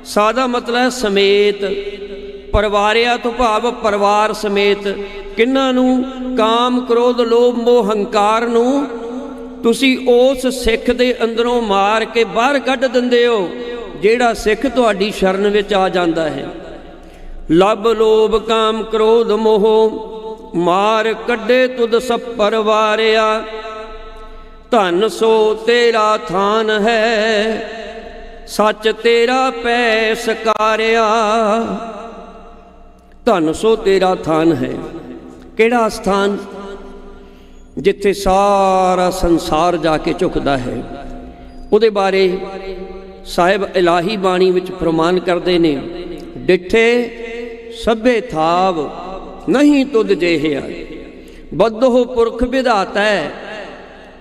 ਸਾਦਾ ਮਤਲਬ ਹੈ ਸਮੇਤ। ਪਰਿਵਾਰਿਆ ਤੋਂ ਭਾਵ ਪਰਿਵਾਰ ਸਮੇਤ। ਕਿਹਨਾਂ ਨੂੰ? ਕਾਮ ਕ੍ਰੋਧ ਲੋਭ ਮੋਹ ਹੰਕਾਰ ਨੂੰ ਤੁਸੀਂ ਉਸ ਸਿੱਖ ਦੇ ਅੰਦਰੋਂ ਮਾਰ ਕੇ ਬਾਹਰ ਕੱਢ ਦਿੰਦੇ ਹੋ ਜਿਹੜਾ ਸਿੱਖ ਤੁਹਾਡੀ ਸ਼ਰਨ ਵਿੱਚ ਆ ਜਾਂਦਾ ਹੈ। लब लोभ काम क्रोध मोह मार कड्डे तुद सब परवारिया। धन सो तेरा थान है सच तेरा पै सकारिया। धन सो तेरा थान है, केड़ा स्थान जिथे सारा संसार जाके झुकदा है। उहदे बारे साहिब इलाही बाणी विच प्रमाण करते ने, डिठे सभे थाव नहीं तुद जेहिया। बद्धो पुरख विधाता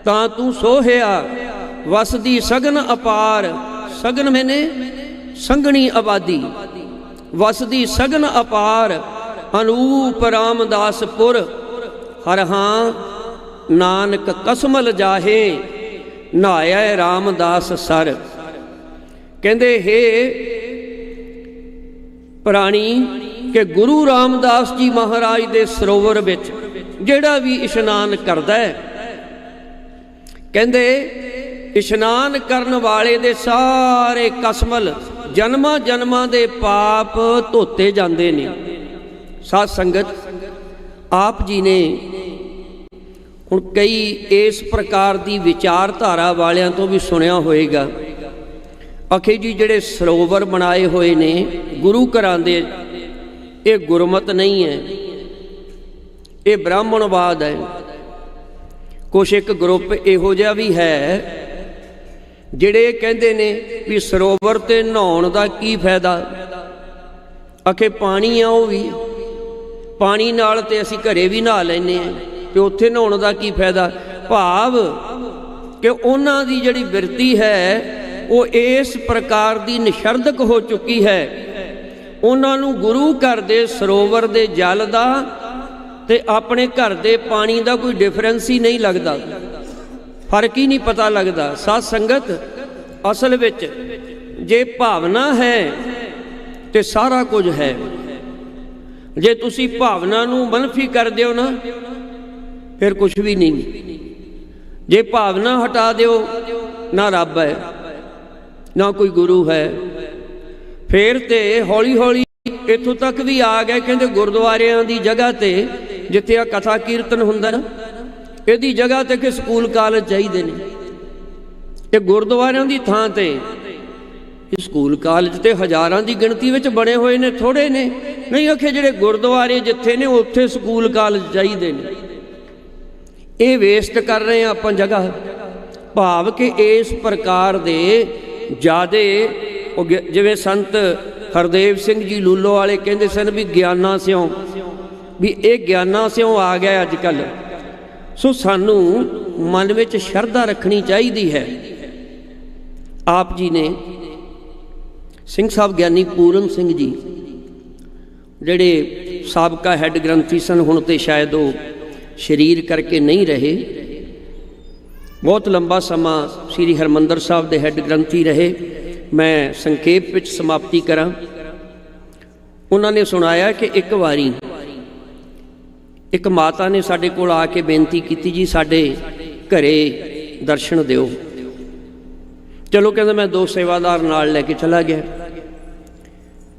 तां तू सोहिया। वसदी सगन अपार, सगन मैंने संगणी आबादी। वसदी सगन अपार अनूप रामदासपुर। हर हाँ नानक कसमल जाहे नहाया रामदास सर। कहते हे प्राणी कि गुरु रामदास जी महाराज दे सरोवर विच जिहड़ा भी इशनान करदा है, कहते इशनान करन वाले दे सारे कसमल जन्मां जन्मां दे पाप धोते जांदे ने। साध संगत आप जी ने हुण कई इस प्रकार की विचारधारा वालियां तो भी सुनिया होएगा। आखे जी जिहड़े सरोवर बनाए हुए ने गुरु घरां दे, ये गुरमत नहीं है, ये ब्राह्मणवाद है। कुछ एक ग्रुप इहो जिहा भी है जिहड़े कहंदे ने भी सरोवर ते नहाउण दा की फायदा। आखे पानी आ वो भी पानी नाल ते असीं घरे भी नहा लैंदे हैं, ते उत्थे नहाउण दा की फायदा। भाव कि उन्हां दी जिहड़ी बिरती है वो इस प्रकार दी निशर्दक हो चुकी है। उन्हां नूं गुरु घर दे सरोवर दे जल दा ते अपने घर दे पानी दा कोई डिफरेंस ही नहीं लगता, फर्क ही नहीं पता लगता। साध संगत असल विच जे भावना है ते सारा कुछ है। जे तुसी भावना नूं मनफी कर दिओ ना फिर कुछ भी नहीं। जे भावना हटा दिओ ना रब है ना कोई गुरु है। फिर तो हौली हौली इत्थों तक भी आ गए, कहते गुरुद्वारियां दी जगह ते जिथे आ कथा कीर्तन हुंदा ना, इहदी जगह ते कि स्कूल कॉलेज चाहिए ने। ये गुरुद्वारियां दी थां ते स्कूल कॉलेज ते हज़ारां दी गिणती विच बने हुए ने, थोड़े ने नहीं। आखे जिहड़े गुरुद्वारे जिथे ने उत्थे स्कूल कॉलेज चाहिए ने। ये वेस्ट कर रहे हैं आपां जगह। भाव कि इस प्रकार दे ज़्यादा जिवें संत हरदेव सिंह जी लूलो वाले कहते सन भी ज्ञाना स्यों, भी ये ज्ञाना स्यों आ गया अजकल। सो सानू मन में शरधा रखनी चाहिए है। आप जी ने सिंह साहब ज्ञानी पूरन सिंह जी जिहड़े साबका हैड ग्रंथी सन, हुण तो शायद वो शरीर करके नहीं रहे। बहुत लंबा समा श्री हरमंदर साहब के हैड ग्रंथी रहे। मैं संखेप विच समाप्ति करा। उन्होंने सुनाया कि एक बारी एक माता ने साडे कोल आके बेनती की, जी साडे घरे दर्शन दिओ। चलो कहते मैं 2 सेवादार नाल लैके चला गया।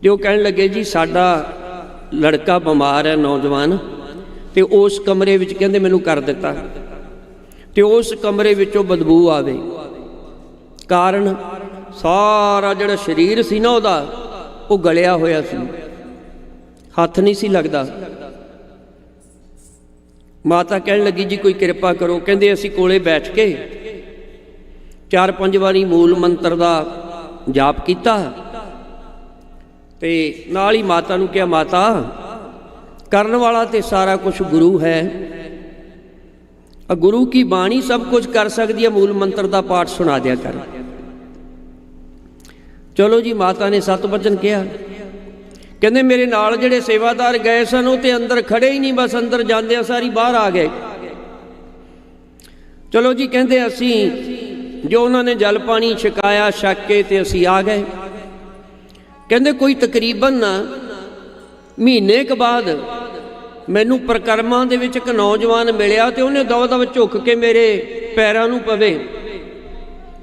जो कहने लगे जी साडा लड़का बीमार है नौजवान, तो उस कमरे विच कहते मैनू कर दिता, तो उस कमरे विचों बदबू आवे। कारण सारा जिहड़ा शरीर सी ना उहदा वो गलिया होया सी, हथ नहीं सी लगदा। माता कहन लगी जी कोई कृपा करो। कहंदे असीं कोले बैठ के 4-5 वारी मूल मंत्र दा जाप कीता ते नाल ही माता नूं कहा माता करन वाला ते सारा कुछ गुरु है, गुरु की बाणी सब कुछ कर सकती है, मूल मंत्र का पाठ सुना दिया कर। चलो जी माता ने 7 वचन कहा। कहते मेरे नाल जिहड़े सेवादार गए सन वो तो अंदर खड़े ही नहीं, बस अंदर जांदे सारी बाहर आ गए। चलो जी कहते असी जो उन्होंने जल पानी छकाया छक के ते असी आ गए। कहते कोई तकरीबन महीने के बाद मैनू परिक्रमा दे विच एक नौजवान मिलिया तो उन्हें दव दव झुक के मेरे पैरों नूं पवे।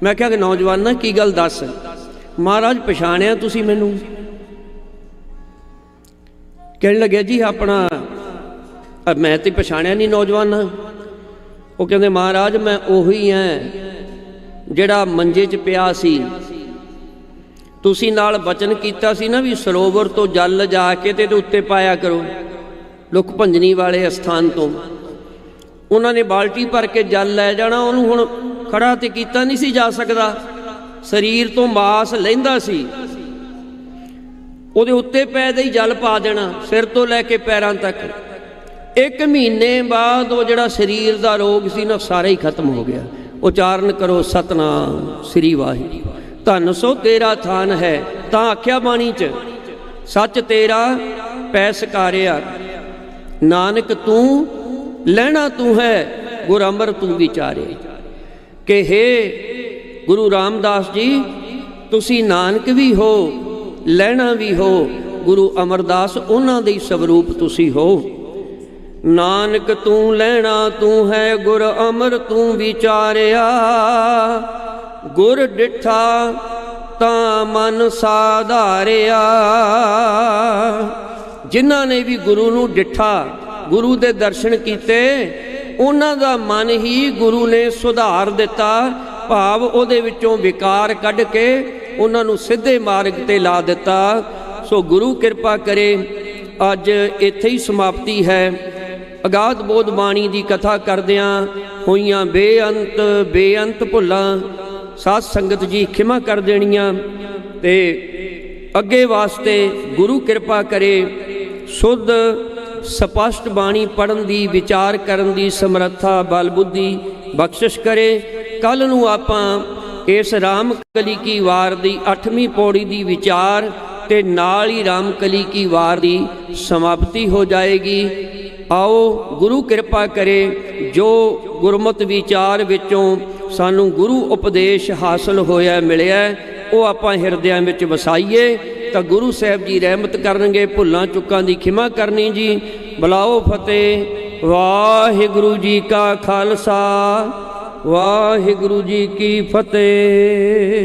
मैं क्या कि नौजवान ना की गल दस। महाराज पछाणिया तुसी मैनू? कहने लगे जी अपना मैं तो पछाणिया नहीं नौजवान। वो कहते महाराज मैं उही हैं जिहड़ा मंजे च पिया सी, तुसी नाल बचन कीता सी ना भी सरोवर तो जल जा के ते उत्ते पाया करो, लुक भंजनी वाले अस्थान तो। उन्होंने बाल्टी भर के जल लै जाना, उन्होंने हुण खड़ा तो कीता नहीं सी जा सकता, शरीर तो मास लैंदा सी, उहदे उत्ते पैदे ही जल पा देना सिर तो लैके पैरां तक। 1 महीने बाद वो जिहड़ा शरीर का रोग सी ना सारा ही खत्म हो गया। उचारण करो सतनाम श्री वाहिगुरू। धन सो तेरा थान है, तां आख्या बाणी च सच तेरा पै सकारिया, नानक तू लैना तू है, गुर अमर तू विचारे। कि हे गुरु रामदास जी तुसी नानक भी हो, लैना भी हो, गुरु अमरदास उन्हां दे स्वरूप तुसी हो। नानक तू लैना तू है, गुर अमर तू विचारिया, गुर डिठा तां मन साधारिया। जिन्हां ने भी गुरु नूं डिठा, गुरु दे दर्शन कीते, उन्हां दा मन ही गुरु ने सुधार दिता, भाव उहदे विचों विकार कढ के उन्हां नूं सिद्धे मार्ग ते ला दिता। सो गुरु किरपा करे अज इत्थे ही समाप्ति है। अगाध बोध बाणी की कथा करदियां होइयां बेअंत बेअंत भुल्लां साध संगत जी खिमा कर देनियां, ते अगे वास्ते गुरु किरपा करे शुद्ध स्पष्ट बाणी पढ़न दी, विचार करन दी समर्था बल बुद्धि बख्शिश करे। कल नूं आपां इस राम कली की वार दी 8वीं पौड़ी दी विचार ते नाल ही राम कली की वार दी समाप्ति हो जाएगी। आओ गुरु किरपा करे जो गुरमत विचार विचों सानू गुरु उपदेश हासिल होया मिलिया वो आपां हिरदियां विच वसाईए, तो गुरु साहब जी रहमत करनगे, भुल्लां चुक्कां दी खिमा करनी जी। बुलाओ फतेह। वाहिगुरु जी का खालसा, वाहिगुरु जी की फतेह।